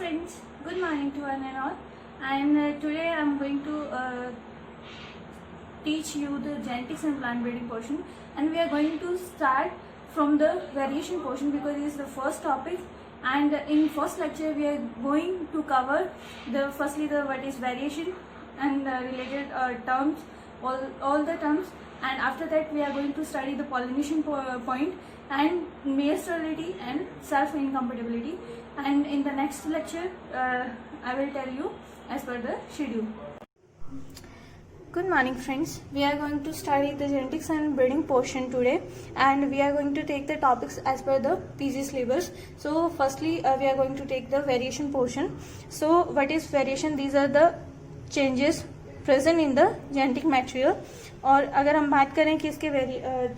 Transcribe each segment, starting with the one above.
friends, good morning to one and all. And today I am going to teach you the genetics and plant breeding portion, and we are going to start from the variation portion because it is the first topic. And in first lecture we are going to cover firstly the what is variation and related terms, all the terms, and after that we are going to study the pollination point and male sterility and self incompatibility. And in the next lecture I will tell you as per the schedule. Good morning friends, we are going to study the genetics and breeding portion today, and we are going to take the topics as per the PG syllabus. So firstly we are going to take the variation portion. So what is variation? These are the changes present in the genetic material. और अगर हम बात करें कि इसके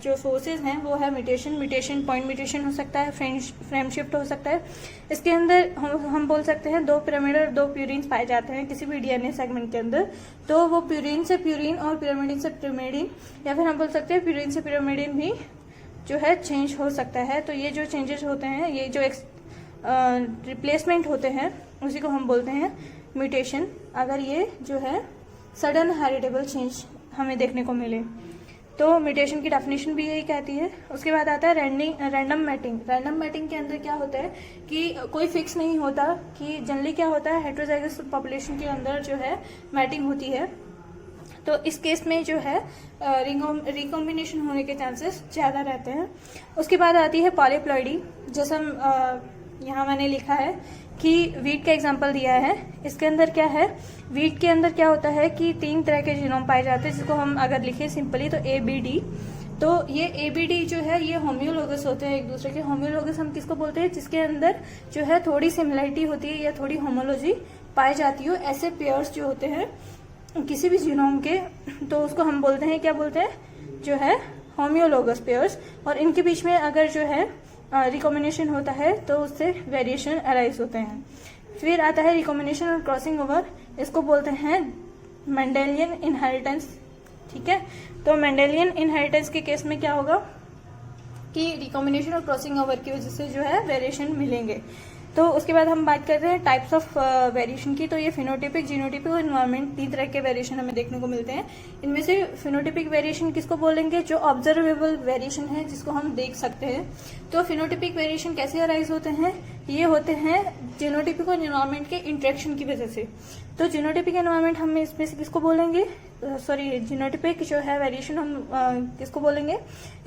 जो sources हैं वो है म्यूटेशन, पॉइंट म्यूटेशन हो सकता है, फ्रेम शिफ्ट हो सकता है. इसके अंदर हम बोल सकते हैं 2 पिरामिड और 2 प्यूरिन्स पाए जाते हैं किसी भी डीएनए सेगमेंट के अंदर. तो वो प्यूरिन से प्यूरिन और पिरामिडिन से पिरामिडिन, या फिर हम बोल सकते हैं प्यूरिन से पिरामिडिन भी जो है चेंज हो सकता है. तो ये जो चेंजेस होते हैं, ये जो रिप्लेसमेंट होते हैं, उसी को हम बोलते हैं म्यूटेशन. अगर ये जो है सडन हेरिटेबल चेंज हमें देखने को मिले तो म्यूटेशन की डेफिनेशन भी यही कहती है. उसके बाद आता है रैंडम मैटिंग. रैंडम मैटिंग के अंदर क्या होता है कि कोई फिक्स नहीं होता कि जनरली क्या होता है हेटेरोजाइगस पॉपुलेशन के अंदर जो है मैटिंग होती है. तो इस केस में जो है रिकॉम्बिनेशन होने के चांसेस ज़्यादा रहते हैं. उसके बाद आती है पॉलीप्लॉइडी. जैसे यहाँ मैंने लिखा है कि वीट का एग्जांपल दिया है. इसके अंदर क्या है, वीट के अंदर क्या होता है कि 3 तरह के जीनोम पाए जाते हैं, जिसको हम अगर लिखें सिंपली तो ABD. तो ये ABD जो है ये होम्योलोगस होते हैं एक दूसरे के. होम्योलोगस हम किसको बोलते हैं? जिसके अंदर जो है थोड़ी सिमिलरिटी होती है या थोड़ी होमोलॉजी पाई जाती हो. ऐसे पेयर्स जो होते हैं किसी भी जीनोम के, तो उसको हम बोलते हैं, क्या बोलते हैं, जो है होम्योलोगस पेयर्स. और इनके बीच में अगर जो है रिकॉम्बिनेशन होता है तो उससे वेरिएशन अराइज होते हैं. फिर आता है रिकॉम्बिनेशन और क्रॉसिंग ओवर. इसको बोलते हैं मेंडेलियन इनहेरिटेंस. ठीक है, तो मेंडेलियन इनहेरिटेंस के केस में क्या होगा कि रिकॉम्बिनेशन और क्रॉसिंग ओवर की वजह से जो है वेरिएशन मिलेंगे. तो उसके बाद हम बात करते हैं टाइप्स ऑफ वेरिएशन की. तो ये फिनोटिपिक, जीनोटिपिक और इन्वायरमेंट 3 तरह के वेरिएशन हमें देखने को मिलते हैं. इनमें से फिनोटिपिक वेरिएशन किसको बोलेंगे? जो ऑब्जर्वेबल वेरिएशन है, जिसको हम देख सकते हैं. तो फिनोटिपिक वेरिएशन कैसे अराइज होते हैं? ये होते हैं जीनोटिपिक और इन्वायरमेंट के इंटरेक्शन की वजह से. तो जीनोटिपिक एनवायरमेंट हम इसमें से किसको बोलेंगे? जीनोटिपिक जो है वेरिएशन हम किसको बोलेंगे?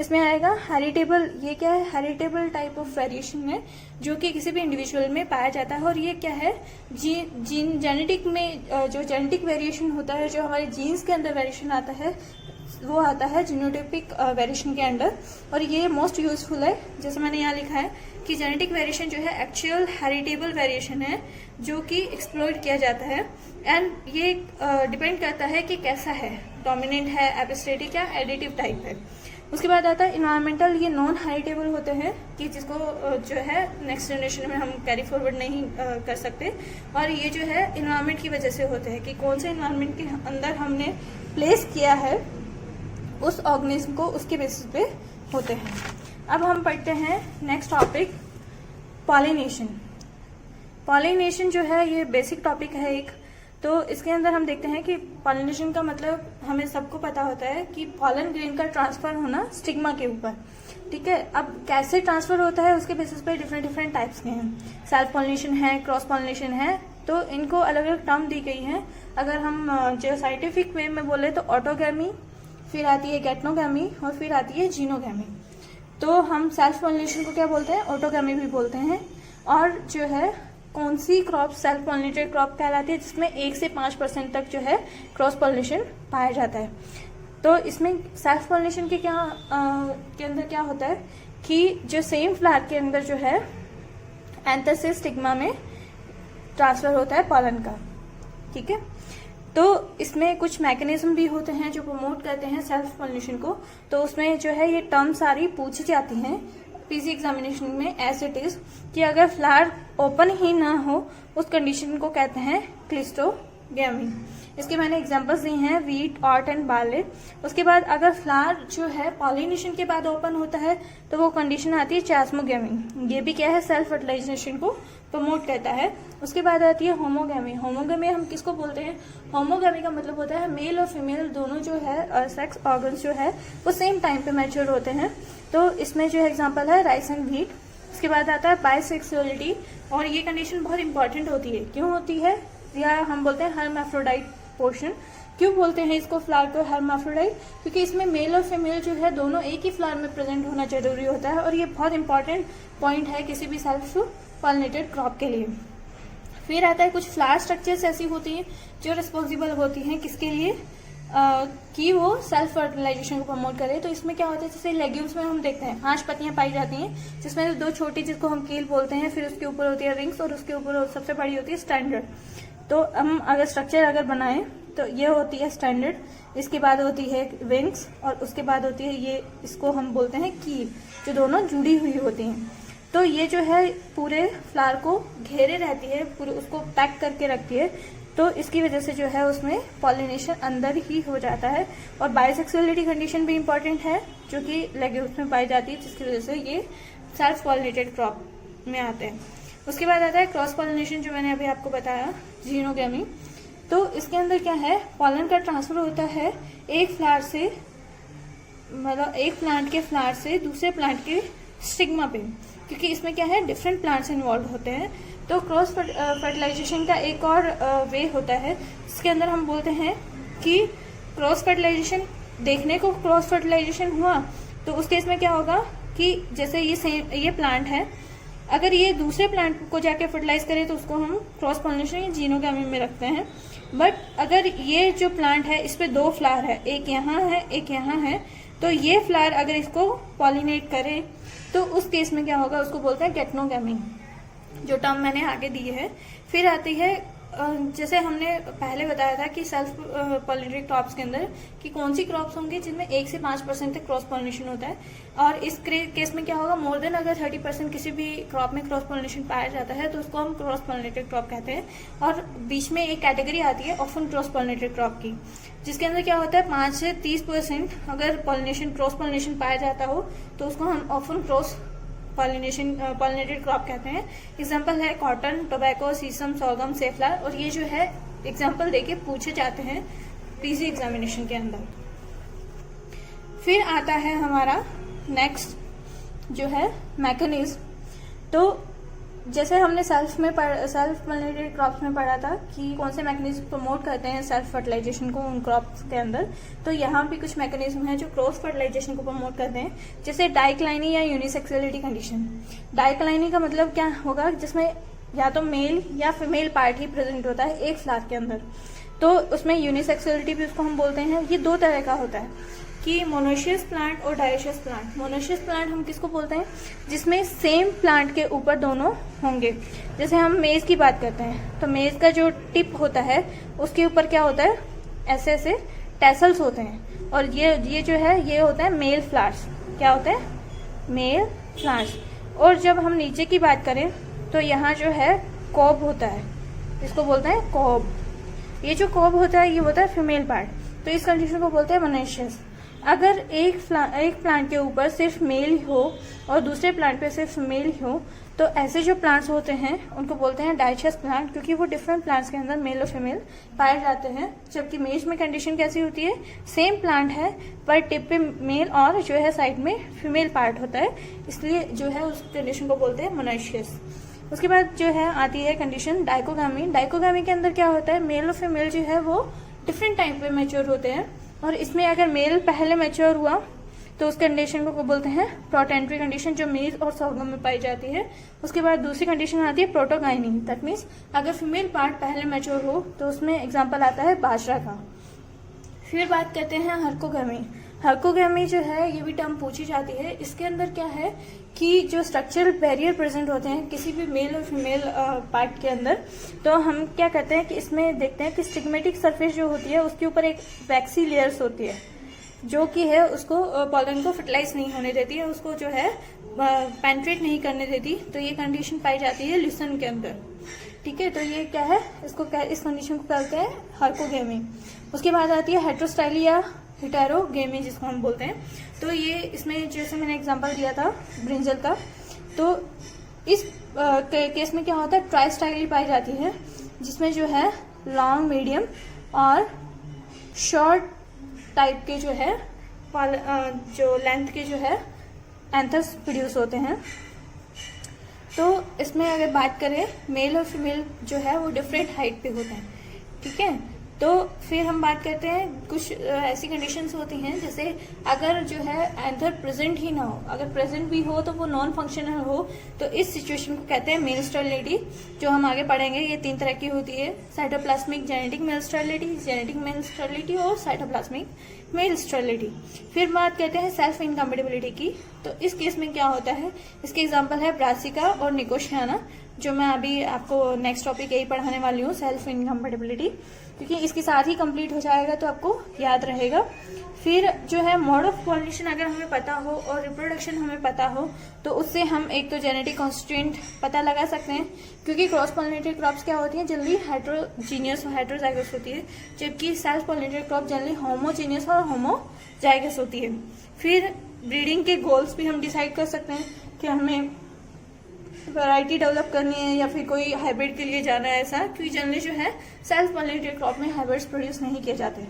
इसमें आएगा हेरिटेबल. ये क्या है? हेरिटेबल टाइप ऑफ वेरिएशन है जो कि किसी भी इंडिविजुअल में पाया जाता है. और ये क्या है? जेनेटिक में जो जेनेटिक वेरिएशन होता है, जो हमारे जीन्स के अंदर वेरिएशन आता है, वो आता है जीनोटिपिक वेरिएशन के अंडर. और ये मोस्ट यूजफुल है. जैसे मैंने यहाँ लिखा है कि जेनेटिक वेरिएशन जो है एक्चुअल हेरिटेबल वेरिएशन है जो कि एक्सप्लोइट किया जाता है. एंड ये डिपेंड करता है कि कैसा है, डोमिनेंट है, एपिस्टेटिक या एडिटिव टाइप है. उसके बाद आता है इन्वायरमेंटल. ये नॉन हेरिटेबल होते हैं कि जिसको जो है नेक्स्ट जनरेशन में हम कैरी फॉरवर्ड नहीं कर सकते. और ये जो है इन्वायरमेंट की वजह से होते हैं कि कौन से इन्वायरमेंट के अंदर हमने प्लेस किया है उस ऑर्गेनिज्म को, उसके बेसिस पे होते हैं. अब हम पढ़ते हैं नेक्स्ट टॉपिक, पॉलिनेशन. पॉलिनेशन जो है ये बेसिक टॉपिक है एक. तो इसके अंदर हम देखते हैं कि पॉलिनेशन का मतलब हमें सबको पता होता है कि पॉलन ग्रेन का ट्रांसफर होना स्टिग्मा के ऊपर. ठीक है, अब कैसे ट्रांसफर होता है उसके बेसिस पे डिफरेंट टाइप्स के हैं. सेल्फ पॉलिनेशन है, क्रॉस पॉलिनेशन है. तो इनको अलग अलग टर्म दी गई हैं. अगर हम जो साइंटिफिक वे में बोले तो ऑटोगैमी, फिर आती है गैटनोगैमी, और फिर आती है जीनोगैमी. तो हम सेल्फ पॉलिनेशन को क्या बोलते हैं? ऑटोगैमी भी बोलते हैं. और जो है कौन सी क्रॉप सेल्फ पॉलिनेटेड क्रॉप कहलाती है? जिसमें 1 से 5% तक जो है क्रॉस पॉलिनेशन पाया जाता है. तो इसमें सेल्फ पॉलिनेशन के के अंदर क्या होता है कि जो सेम फ्लावर के अंदर जो है एंथर से स्टिग्मा में ट्रांसफर होता है पॉलन का. ठीक है, तो इसमें कुछ मैकेनिज्म भी होते हैं जो प्रमोट करते हैं सेल्फ पॉलिनेशन को. तो उसमें जो है ये टर्म सारी पूछी जाती हैं पीजी एग्जामिनेशन में एज इट इज, कि अगर फ्लावर ओपन ही ना हो उस कंडीशन को कहते हैं क्लिस्टोगैमी. इसके मैंने एग्जांपल्स दी हैं, वीट, ऑट एंड बार्ले. उसके बाद अगर फ्लावर जो है पॉलिनेशन के बाद ओपन होता है तो वो कंडीशन आती है चास्मोगैमी. ये भी क्या है? सेल्फ फर्टिलाइजेशन को प्रमोट करता है। उसके बाद आती है होमोगैमी। होमोगैमी हम किसको बोलते हैं? होमोगैमी का मतलब होता है मेल और फीमेल दोनों जो है सेक्स ऑर्गन्स जो है वो सेम टाइम पे मैच्योर होते हैं। तो इसमें जो एग्जांपल है राइस एंड व्हीट। उसके बाद आता है बाइसेक्सुअलिटी, और ये कंडीशन बहुत इंपॉर्टेंट होती है। क्यों होती है? या हम बोलते हैं हर्माफ्रोडाइट पोर्शन। क्यों बोलते हैं इसको फ्लावर को हर्माफ्रोडाइट? क्योंकि इसमें मेल और फीमेल जो है दोनों एक ही फ्लावर में प्रेजेंट होना जरूरी होता है, और ये बहुत इंपॉर्टेंट पॉइंट है किसी भी सेल्फ पॉलिनेटेड क्रॉप के लिए। फिर आता है कुछ फ्लावर स्ट्रक्चर्स ऐसी होती हैं जो रिस्पॉन्सिबल होती हैं किसके लिए, कि वो सेल्फ फर्टिलाइजेशन को प्रमोट करे। तो इसमें क्या होता है, जैसे लेग्यूम्स में हम देखते हैं 5 पत्तियां पाई जाती हैं, जिसमें 2 छोटी जिसको हम कील बोलते हैं, फिर उसके ऊपर होती है रिंग्स, और उसके ऊपर सबसे बड़ी होती है स्टैंडर्ड। तो हम अगर स्ट्रक्चर अगर बनाएं तो ये होती है स्टैंडर्ड, इसके बाद होती है विंग्स, और उसके बाद होती है ये, इसको हम बोलते हैं कील, जो दोनों जुड़ी हुई होती हैं। तो ये जो है पूरे फ्लावर को घेरे रहती है, पूरे उसको पैक करके रखती है। तो इसकी वजह से जो है उसमें पॉलिनेशन अंदर ही हो जाता है। और बाइसेक्सुअलिटी कंडीशन भी इंपॉर्टेंट है जो कि लेग्यूम्स में पाई जाती है, जिसकी वजह से ये सेल्फ पॉलिनेटेड क्रॉप में आते हैं। उसके बाद आता है क्रॉस पॉलिनेशन, जो मैंने अभी आपको बताया, जीनोगैमी। तो इसके अंदर क्या है, पॉलन का ट्रांसफर होता है एक फ्लावर से, मतलब एक प्लांट के फ्लावर से दूसरे प्लांट के स्टिग्मा पे, क्योंकि इसमें क्या है डिफरेंट प्लांट्स इन्वॉल्व होते हैं। तो क्रॉस फर्टिलाइजेशन का एक और वे होता है, इसके अंदर हम बोलते हैं कि क्रॉस फर्टिलाइजेशन, देखने को क्रॉस फर्टिलाइजेशन हुआ तो उस केस में क्या होगा कि जैसे ये प्लांट है, अगर ये दूसरे प्लांट को जाके फर्टिलाइज करे तो उसको हम क्रॉस पॉलिनेशन या जीनोगैमी में रखते हैं। बट अगर ये जो प्लांट है इस पे 2 फ्लावर है, एक यहाँ है एक यहाँ है, तो ये फ्लावर अगर इसको पॉलिनेट करे तो उस केस में क्या होगा, उसको बोलते हैं गेटनोगैमी, जो टर्म मैंने आगे दी है। फिर आती है, जैसे हमने पहले बताया था कि सेल्फ पॉलिनेटेड क्रॉप्स के अंदर कि कौन सी क्रॉप्स होंगी जिनमें 1 से 5% तक क्रॉस पॉलिनेशन होता है, और इस केस में क्या होगा, मोर देन अगर 30% किसी भी क्रॉप में क्रॉस पॉलिनेशन पाया जाता है तो उसको हम क्रॉस पॉलिनेटेड क्रॉप कहते हैं। और बीच में एक कैटेगरी आती है ऑफन क्रॉस पॉलिनेटेड क्रॉप की, जिसके अंदर क्या होता है 5 से 30% अगर क्रॉस पॉलिनेशन पाया जाता हो तो उसको हम ऑफन क्रॉस पॉलिनेटेड क्रॉप कहते हैं। एग्जांपल है कॉटन, टोबैको, सीसम, सोगम, सेफ्लावर, और ये जो है एग्जांपल देके पूछे जाते हैं पीजी एग्जामिनेशन के अंदर। फिर आता है हमारा नेक्स्ट जो है मैकेनिज्म। तो जैसे हमने सेल्फ पॉलिनेटेड क्रॉप्स में पढ़ा था कि कौन से मैकेनिज्म प्रमोट करते हैं सेल्फ फर्टिलाइजेशन को उन क्रॉप्स के अंदर, तो यहाँ भी कुछ मैकेनिज्म है जो क्रॉस फर्टिलाइजेशन को प्रमोट करते हैं, जैसे डाइक्लाइनी या यूनिसेक्सुअलिटी कंडीशन। डाइक्लाइनी का मतलब क्या होगा, जिसमें या तो मेल या फीमेल पार्ट ही प्रेजेंट होता है एक फ्लावर के अंदर, तो उसमें यूनिसेक्सुअलिटी भी उसको हम बोलते हैं। ये 2 तरह का होता है कि मोनोशियस प्लांट और डायोशियस प्लांट। मोनोशियस प्लांट हम किसको बोलते हैं, जिसमें सेम प्लांट के ऊपर दोनों होंगे। जैसे हम मेज की बात करते हैं तो मेज का जो टिप होता है उसके ऊपर क्या होता है, ऐसे ऐसे टैसल्स होते हैं, और ये जो है ये होता है मेल फ्लावर्स। क्या होता है, मेल फ्लावर्स। और जब हम नीचे की बात करें तो यहाँ जो है कॉब होता है, इसको बोलते हैं कॉब। ये जो कॉब होता है ये होता है फीमेल पार्ट, तो इस कंडीशन को बोलते हैं मोनोशियस। अगर एक प्लांट के ऊपर सिर्फ मेल हो और दूसरे प्लांट पे सिर्फ फीमेल हो तो ऐसे जो प्लांट्स होते हैं उनको बोलते हैं डाइशियस प्लांट, क्योंकि वो डिफरेंट प्लांट्स के अंदर मेल और फीमेल पाए जाते हैं। जबकि मेज में कंडीशन कैसी होती है, सेम प्लांट है पर टिप पे मेल और जो है साइड में फीमेल पार्ट होता है, इसलिए जो है उस कंडीशन को बोलते हैं मोनोशियस। उसके बाद जो है आती है कंडीशन डाइकोगामी। डाइकोगामी के अंदर क्या होता है, मेल और फीमेल जो है वो डिफरेंट टाइम पे मैच्योर होते हैं, और इसमें अगर मेल पहले मैच्योर हुआ तो उस कंडीशन को बोलते हैं प्रोटेंट्री कंडीशन, जो मेज और सोगम में पाई जाती है। उसके बाद दूसरी कंडीशन आती है प्रोटोगाइनी, दैट मीन्स अगर फीमेल पार्ट पहले मैच्योर हो तो उसमें एग्जांपल आता है बाजरा का। फिर बात करते हैं हर्कोगैमी। हर्कोगैमी जो है ये भी टर्म पूछी जाती है। इसके अंदर क्या है कि जो स्ट्रक्चरल बैरियर प्रेजेंट होते हैं किसी भी मेल और फीमेल पार्ट के अंदर, तो हम क्या करते हैं कि इसमें देखते हैं कि स्टिग्मेटिक सरफेस जो होती है उसके ऊपर एक वैक्सी लेयर्स होती है जो कि है उसको पॉलन को फर्टिलाइज नहीं होने देती है, उसको जो है पेंट्रेट नहीं करने देती। तो ये कंडीशन पाई जाती है ल्यूसन के अंदर, ठीक है। तो ये क्या है, इस कंडीशन को कहते हैं हर्कोगैमी। उसके बाद आती है हेटेरोस्टाइली या हेटेरोगैमी जिसको हम बोलते हैं। तो ये इसमें जैसे मैंने एग्जांपल दिया था ब्रिंजल का, तो इस केस में क्या होता है, ट्राई स्टाइली पाई जाती है, जिसमें जो है लॉन्ग, मीडियम और शॉर्ट टाइप के जो है जो लेंथ के जो है एंथर्स प्रोड्यूस होते हैं। तो इसमें अगर बात करें मेल और फीमेल जो है वो डिफरेंट हाइट पे होते हैं, ठीक है। तो फिर हम बात करते हैं कुछ ऐसी कंडीशंस होती हैं, जैसे अगर जो है एंथर प्रेजेंट ही ना हो, अगर प्रेजेंट भी हो तो वो नॉन फंक्शनल हो, तो इस सिचुएशन को कहते हैं मेल स्टेरिलिटी। जो हम आगे पढ़ेंगे ये 3 तरह की होती है, cytoplasmic genetic male sterility, genetic male sterility और साइटोप्लाज्मिक मेल स्टेरिलिटी। फिर बात करते हैं सेल्फ इनकम्पेटिबिलिटी की। तो इस केस में क्या होता है, इसके एग्जाम्पल है ब्रासिका और निकोशियाना, जो मैं अभी आपको नेक्स्ट टॉपिक यही पढ़ाने वाली हूँ, सेल्फ इनकम्पेटिबिलिटी, क्योंकि इसके साथ ही कंप्लीट हो जाएगा तो आपको याद रहेगा। फिर जो है मोड ऑफ पॉलिनेशन अगर हमें पता हो और रिप्रोडक्शन हमें पता हो, तो उससे हम एक तो जेनेटिक कॉन्स्टिट्यूएंट पता लगा सकते हैं, क्योंकि क्रॉस पॉलिनेटेड क्रॉप्स क्या होती हैं, जल्दी हेट्रोजीनियस और हेट्रोजाइगस होती है, जबकि सेल्फ पॉलिनेटेड क्रॉप जल्दी होमोजीनियस और होमोजाइगस होती है। फिर ब्रीडिंग के गोल्स भी हम डिसाइड कर सकते हैं कि हमें वैरायटी डेवलप करनी है या फिर कोई हाइब्रिड के लिए जाना है, ऐसा, क्योंकि जनरली जो है सेल्फ पॉलिनेटेड क्रॉप में हाइब्रिड्स प्रोड्यूस नहीं किए जाते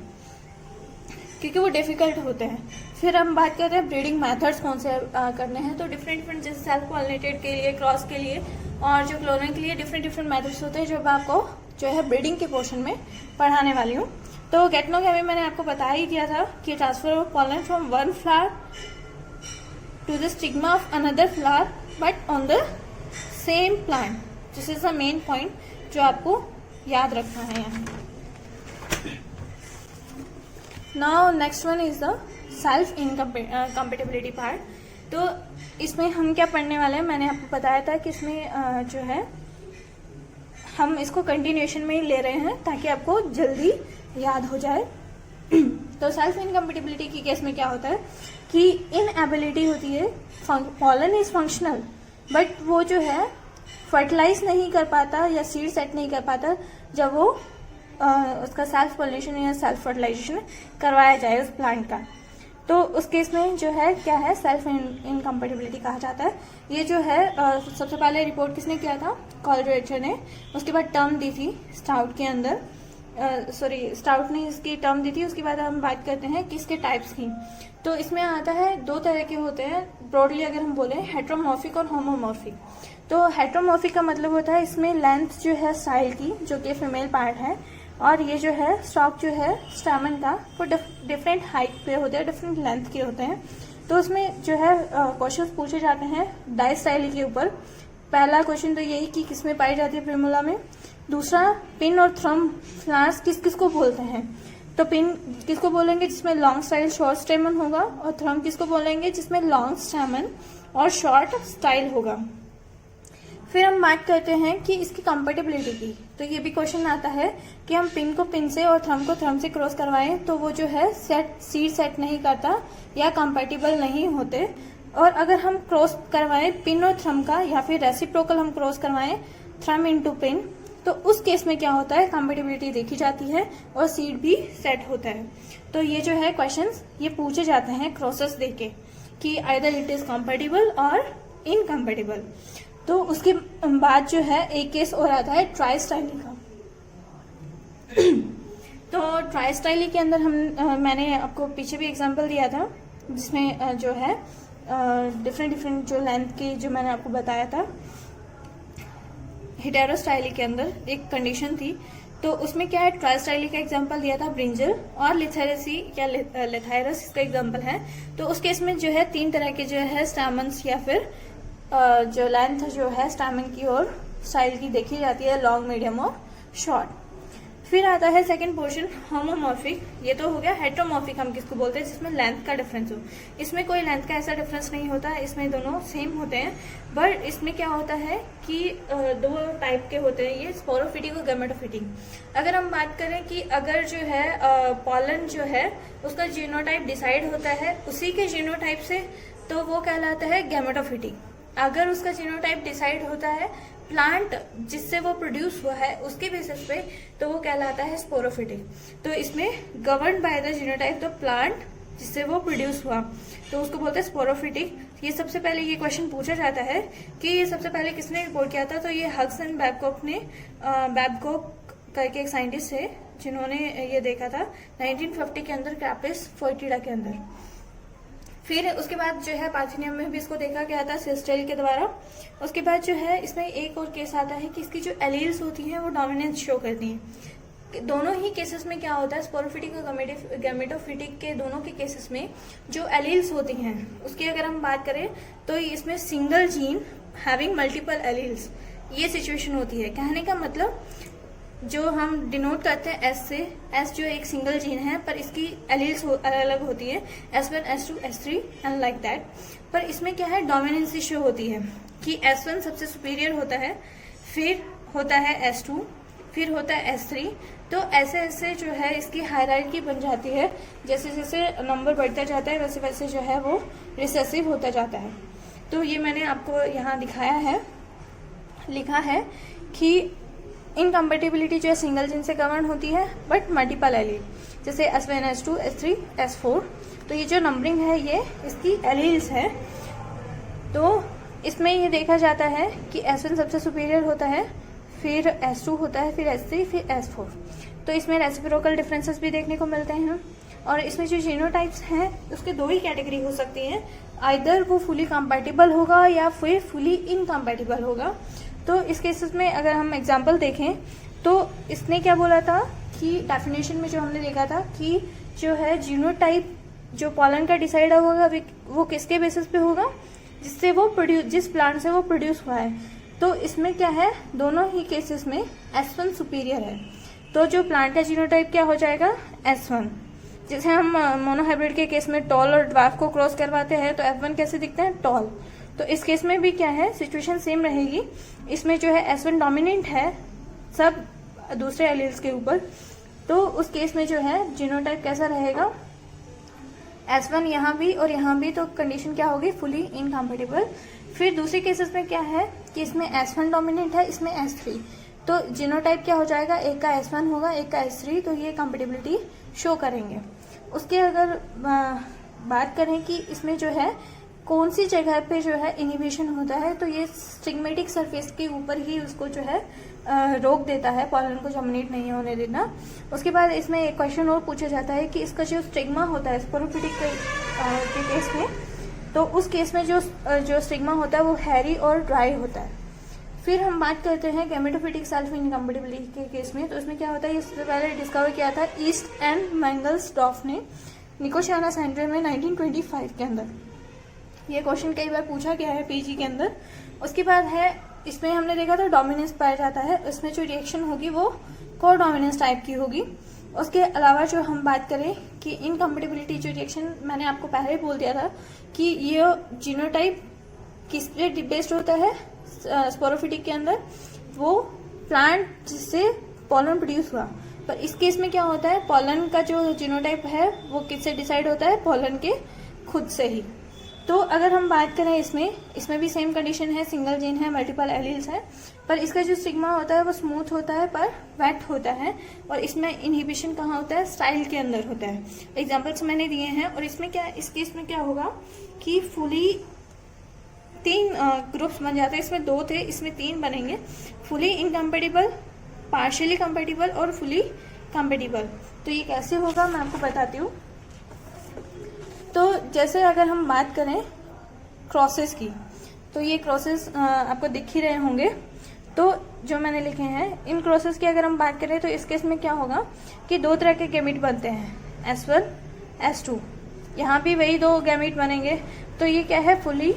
क्योंकि वो डिफिकल्ट होते हैं। फिर हम बात करते हैं ब्रीडिंग मेथड्स कौन से करने हैं। तो डिफरेंट जैसे सेल्फ पॉलिनेटेड के लिए, क्रॉस के लिए और जो क्लोनिंग के लिए डिफरेंट मेथड्स होते हैं, जो मैं आपको जो है ब्रीडिंग के पोर्शन में पढ़ाने वाली हूँ। तो गैटनोगैमी मैंने आपको बता ही दिया था कि transfer of pollen from one flower to the stigma of another flower but on the same plant. This is the main point जो आपको याद रखना है यहाँ। Now next one is the self incompatibility part. तो इसमें हम क्या पढ़ने वाले हैं, मैंने आपको बताया था कि इसमें जो है हम इसको कंटिन्यूएशन में ही ले रहे हैं ताकि आपको जल्दी याद हो जाए। तो सेल्फ इनकम्पेटिबिलिटी की केस में क्या होता है कि इनएबिलिटी होती है, पॉलन इज फंक्शनल बट वो जो है फर्टिलाइज नहीं कर पाता या सीड सेट नहीं कर पाता जब वो उसका सेल्फ पॉलिनेशन या सेल्फ फर्टिलाइजेशन करवाया जाए उस प्लांट का। तो उस केस में जो है क्या है, सेल्फ इनकम्पेटिबिलिटी कहा जाता है। ये जो है सबसे पहले रिपोर्ट किसने किया था, कॉलरेचर ने। उसके बाद टर्म दी थी स्टाउट के अंदर, स्टाउट ने इसकी टर्म दी थी। उसके बाद हम बात करते हैं कि इसके टाइप्स की। तो इसमें आता है 2 तरह के होते हैं ब्रॉडली अगर हम बोले, हेट्रोमॉर्फिक और होमोमॉर्फिक। तो हेट्रोमॉर्फिक का मतलब होता है इसमें लेंथ जो है स्टाइल की, जो कि फीमेल पार्ट है, और ये जो है स्टॉक जो है स्टैमन का, वो डिफरेंट हाइट पे होते हैं, डिफरेंट लेंथ के होते हैं। तो उसमें जो है क्वेश्चंस पूछे जाते हैं डायस्टाइली के ऊपर। पहला क्वेश्चन तो यही कि किसमें पाई जाती है प्रिमोला में। दूसरा, पिन और थ्रम फ्लावर्स किस को बोलते हैं। तो पिन किसको बोलेंगे जिसमें लॉन्ग स्टाइल शॉर्ट स्टेमन होगा, और थ्रम किसको बोलेंगे जिसमें लॉन्ग स्टेमन और शॉर्ट स्टाइल होगा। फिर हम बात करते हैं कि इसकी कंपेटिबिलिटी की। तो ये भी क्वेश्चन आता है कि हम पिन को पिन से और थ्रम को थ्रम से क्रॉस करवाएं तो वो जो है सीड सेट नहीं करता या कंपेटिबल नहीं होते। और अगर हम क्रॉस करवाएं पिन और थ्रम का, या फिर रेसिप्रोकल हम क्रॉस करवाएं थ्रम इनटू पिन, तो उस केस में क्या होता है, कंपेटिबिलिटी देखी जाती है और सीड भी सेट होता है। तो ये जो है क्वेश्चंस ये पूछे जाते हैं क्रॉसेस देके कि आइदर इट इज कंपेटिबल और इनकम्पेटिबल। तो उसके बाद जो है एक केस और आता है ट्राइस्टाइली का। तो ट्राइस्टाइली के अंदर मैंने आपको पीछे भी एग्जांपल दिया था, जिसमें जो है डिफरेंट जो लेंथ की जो मैंने आपको बताया था। हेटेरोस्टाइली के अंदर एक कंडीशन थी, तो उसमें क्या है, ट्राइस्टाइली का एग्जांपल दिया था ब्रिंजल, और लिथेरेसी या लेथायरस इसका एग्जांपल है। तो उस केस में जो है 3 तरह के जो है स्टैमन्स या फिर जो लेंथ जो है स्टैमन की और स्टाइल की देखी जाती है, लॉन्ग, मीडियम और शॉर्ट। फिर आता है सेकंड पोर्शन होमोमॉर्फिक। ये तो हो गया हेट्रोमॉर्फिक, हम किसको बोलते हैं जिसमें लेंथ का डिफरेंस हो। इसमें कोई लेंथ का ऐसा डिफरेंस नहीं होता, इसमें दोनों सेम होते हैं। बट इसमें क्या होता है कि 2 टाइप के होते हैं ये, स्पोरोफिटिक और गैमेटोफिटिक। अगर हम बात करें कि अगर जो है पॉलन जो है उसका जीनोटाइप डिसाइड होता है उसी के जीनोटाइप से, तो वो कहलाता है गैमेटोफिटिक। अगर उसका जीनोटाइप डिसाइड होता है प्लांट जिससे वो प्रोड्यूस हुआ है उसके बेसिस पे, तो वो कहलाता है स्पोरोफिटिक। तो इसमें govern by the genotype the plant जिससे वो प्रोड्यूस हुआ, तो उसको बोलते हैं स्पोरोफिटिक। ये सबसे पहले ये क्वेश्चन पूछा जाता है कि ये सबसे पहले किसने रिपोर्ट किया था, तो ये हग्स एंड बैबकॉक ने, बैबकॉक करके एक साइंटिस्ट है जिन्होंने ये देखा था 1950 के अंदर क्रैपिस फोएटिडा के अंदर। फिर उसके बाद जो है पार्थिनियम में भी इसको देखा गया था सिस्टेल के द्वारा। उसके बाद जो है इसमें एक और केस आता है कि इसकी जो एलील्स होती हैं वो डोमिनेंस शो करती हैं। दोनों ही केसेस में क्या होता है, स्पोरोफिटिक और गैमेटोफिटिक के दोनों के केसेस में जो एलील्स होती हैं उसकी अगर हम बात करें तो इसमें single gene having multiple alleles, ये सिचुएशन होती है। कहने का मतलब जो हम डिनोट करते हैं एस से, एस जो एक सिंगल जीन है पर इसकी एलील्स अलग अलग होती है, S1, S2, S3 and like that. पर इसमें क्या है, डोमिनेंस शो होती है कि S1 सबसे सुपीरियर होता है, फिर होता है S2, फिर होता है S3। तो ऐसे ऐसे जो है इसकी हायरार्की बन जाती है, जैसे जैसे नंबर बढ़ता जाता है वैसे वैसे जो है वो रिसेसिव होता जाता है। तो ये मैंने आपको यहाँ दिखाया है, लिखा है कि इनकम्पेटिबिलिटी जो है सिंगल जीन से गवर्न होती है बट मल्टीपल एलील, जैसे S1, S2, S3, S4। तो ये जो नंबरिंग है ये इसकी एलील्स है। तो इसमें ये देखा जाता है कि S1 सबसे सुपीरियर होता है, फिर S2 होता है, फिर S3, फिर S4। तो इसमें रेसिप्रोकल डिफरेंसेस भी देखने को मिलते हैं। और इसमें जो जीनोटाइप्स हैं उसके दो ही कैटेगरी हो सकती हैं, आइदर वो फुली कंपैटिबल होगा या फिर फुली इनकम्पैटिबल होगा। तो इस केसेस में अगर हम एग्जांपल देखें तो इसने क्या बोला था कि डेफिनेशन में जो हमने देखा था कि जो है जीनोटाइप जो पॉलन का डिसाइड होगा वो किसके बेसिस पे होगा, जिससे वो जिस प्लांट से वो प्रोड्यूस हुआ है। तो इसमें क्या है, दोनों ही केसेस में S1 सुपीरियर है। तो जो प्लांट का जीनोटाइप क्या हो जाएगा, S1। जैसे हम मोनोहाइब्रिड के केस में टॉल और ड्वार्फ को क्रॉस करवाते हैं तो F1 कैसे दिखते हैं, टॉल। तो इस केस में भी क्या है, सिचुएशन सेम रहेगी। इसमें जो है S1 डोमिनेंट है सब दूसरे एलील्स के ऊपर, तो उस केस में जो है जीनोटाइप कैसा रहेगा, S1 यहाँ भी और यहाँ भी। तो कंडीशन क्या होगी, फुली इनकम्पेटिबल। फिर दूसरे केसेस में क्या है कि इसमें S1 डोमिनेंट है, इसमें S3। तो जीनोटाइप क्या हो जाएगा, एक का S1 होगा, एक का S3। तो ये कंपेटिबिलिटी शो करेंगे। उसके अगर बात करें कि इसमें जो है कौन सी जगह पे जो है इनिबिशन होता है, तो ये स्टिग्मेटिक सरफेस के ऊपर ही उसको जो है रोक देता है, पॉलन को जर्मिनेट नहीं होने देना। उसके बाद इसमें एक क्वेश्चन और पूछा जाता है कि इसका जो स्टिग्मा होता है स्पोरोफिटिक के केस में, तो उस केस में जो स्टिग्मा होता है वो हैरी और ड्राई होता है। फिर हम बात करते हैं गैमेटोफिटिक सेल्फ इनकम्पेटिबिलिटी के केस में। तो इसमें क्या होता है, इससे पहले डिस्कवर किया था ईस्ट एंड मैंगल्सडॉर्फ ने निकोशियाना सेंटर में 1925 के अंदर। ये क्वेश्चन कई बार पूछा गया है पीजी के अंदर। उसके बाद है इसमें हमने देखा था डोमिनेंस पाया जाता है, इसमें जो रिएक्शन होगी वो को डोमिनेंस टाइप की होगी। उसके अलावा जो हम बात करें कि इनकम्पेटिबिलिटी जो रिएक्शन मैंने आपको पहले ही बोल दिया था कि ये जीनोटाइप किस पे बेस्ड होता है, स्पोरोफिटिक के अंदर वो प्लांट जिससे पॉलन प्रोड्यूस हुआ। पर इस केस में क्या होता है, पॉलन का जो जीनोटाइप है वो किससे डिसाइड होता है, पॉलन के खुद से ही। तो अगर हम बात करें इसमें भी सेम कंडीशन है, सिंगल जीन है, मल्टीपल एलील्स है, पर इसका जो स्टिग्मा होता है वो स्मूथ होता है पर वेट होता है। और इसमें इनहिबिशन कहाँ होता है, स्टाइल के अंदर होता है। एग्जांपल्स मैंने दिए हैं। और इसमें क्या, इस केस में क्या होगा कि फुली 3 ग्रुप्स बन जाते हैं। इसमें 2 थे, इसमें 3 बनेंगे, फुली इनकम्पेटिबल, पार्शियली कंपेटिबल और फुली कंपेटिबल। तो ये कैसे होगा मैं आपको बताती हूँ। तो जैसे अगर हम बात करें क्रॉसेस की, तो ये क्रॉसेस आपको दिख ही रहे होंगे। तो जो मैंने लिखे हैं इन क्रॉसेस की अगर हम बात करें तो इस केस में क्या होगा कि 2 तरह के गैमीट बनते हैं, S1, S2। यहाँ भी वही 2 गैमीट बनेंगे। तो ये क्या है, फुली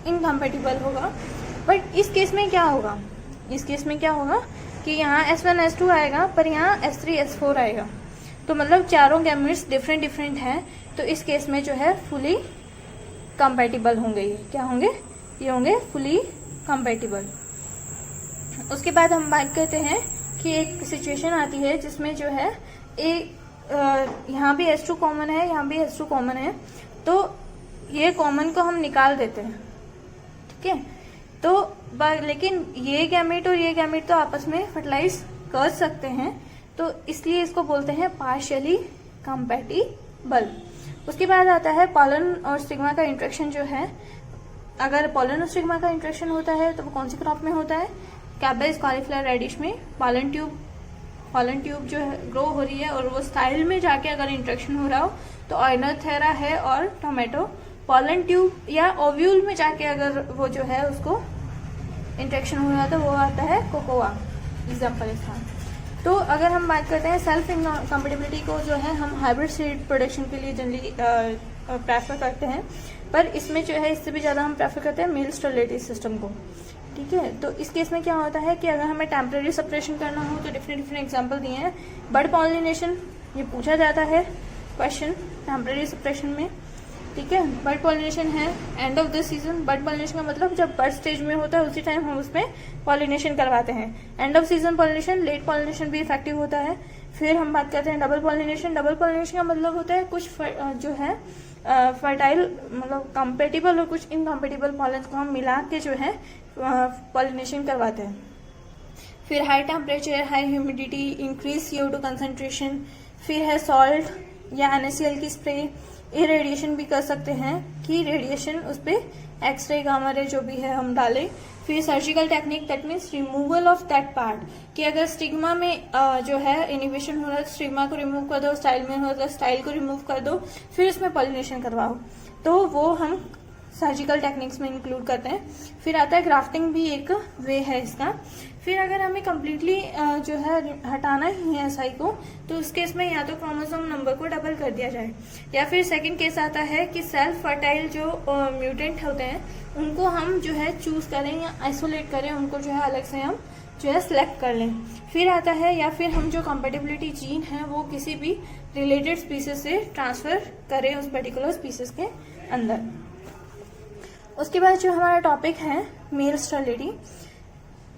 इनकम्पेटिबल होगा। बट इस केस में क्या होगा, इस केस में क्या होगा कि यहाँ S1, S2 आएगा पर यहाँ S3, S4 आएगा। तो मतलब चारों गैमीट्स डिफरेंट हैं। तो इस केस में जो है फुली कंपैटिबल होंगे। ये क्या होंगे, ये होंगे फुली कंपैटिबल। उसके बाद हम बात करते हैं कि एक सिचुएशन आती है जिसमें जो है यहाँ भी S2 कॉमन है, यहाँ भी S2 कॉमन है। तो ये कॉमन को हम निकाल देते हैं, ठीक है। तो लेकिन ये गैमेट और ये गैमेट तो आपस में फर्टिलाइज कर सकते हैं, तो इसलिए इसको बोलते हैं पार्शियली कंपैटिबल। उसके बाद आता है पॉलन और स्टिग्मा का इंटरेक्शन जो है अगर पॉलन और स्टिग्मा का इंट्रैक्शन होता है तो वो कौन सी क्रॉप में होता है? कैबेज, कॉलीफ्लावर, रेडिश में पॉलन ट्यूब जो है ग्रो हो रही है और वो स्टाइल में जाके अगर इंट्रैक्शन हो रहा हो तो ऑयनोथेरा है और टोमेटो। पॉलन ट्यूब या ओव्यूल में जाके अगर वो जो है उसको इंट्रैक्शन हो रहा है तो वो आता है कोकोआ, एग्जाम्पल इसका। तो अगर हम बात करते हैं सेल्फ कंपेटिबिलिटी को, जो है हम हाइब्रिड सीड प्रोडक्शन के लिए जनरली प्रेफर करते हैं, पर इसमें जो है इससे भी ज़्यादा हम प्रेफर करते हैं मेल स्टेरिलिटी सिस्टम को। ठीक है, तो इस केस में क्या होता है कि अगर हमें टेम्परेरी सेपरेशन करना हो तो डिफरेंट एग्जाम्पल दिए हैं। बर्ड पॉलिनेशन, ये पूछा जाता है क्वेश्चन टेम्परेरी सेपरेशन में। ठीक है, बर्ड पॉलिनेशन है end of the season. Bird pollination का मतलब जब बर्ड स्टेज में होता है उसी टाइम हम उसमें पॉलिनेशन करवाते हैं। End of season pollination, late pollination भी इफेक्टिव होता है। फिर हम बात करते हैं डबल पॉलिनेशन। डबल पॉलिनेशन का मतलब होता है कुछ जो है फर्टाइल मतलब कंपेटिबल और कुछ इनकम्पेटिबल पॉलेंस को हम मिला के जो है पॉलिनेशन करवाते हैं। फिर high temperature, high humidity, increase CO2 concentration. फिर है सॉल्ट या NaCl की स्प्रे। इरेडिएशन भी कर सकते हैं कि रेडिएशन उस पर एक्सरे, गामा रे जो भी है हम डालें। फिर surgical technique, that means removal of that part, कि अगर स्टिग्मा में जो है इनिबिशन हो रहा है स्टिग्मा को रिमूव कर दो, स्टाइल में हो रहा है स्टाइल को रिमूव कर दो, फिर उसमें पॉलिनेशन करवाओ, तो वो हम सर्जिकल टेक्निक्स में इंक्लूड करते हैं। फिर आता है ग्राफ्टिंग, भी एक वे है इसका। फिर अगर हमें कम्प्लीटली जो है हटाना ही है SI को, तो उस केस में या तो क्रोमोसोम नंबर को डबल कर दिया जाए, या फिर सेकंड केस आता है कि सेल्फ फर्टाइल जो म्यूटेंट होते हैं उनको हम जो है चूज करें या आइसोलेट करें, उनको जो है अलग से हम जो है सिलेक्ट कर लें। फिर आता है या फिर हम जो कंपेटिबिलिटी जीन है वो किसी भी रिलेटेड स्पीसीज से ट्रांसफर करें उस पर्टिकुलर स्पीसीज के अंदर। उसके बाद जो हमारा टॉपिक है मेल स्टेरिलिटी।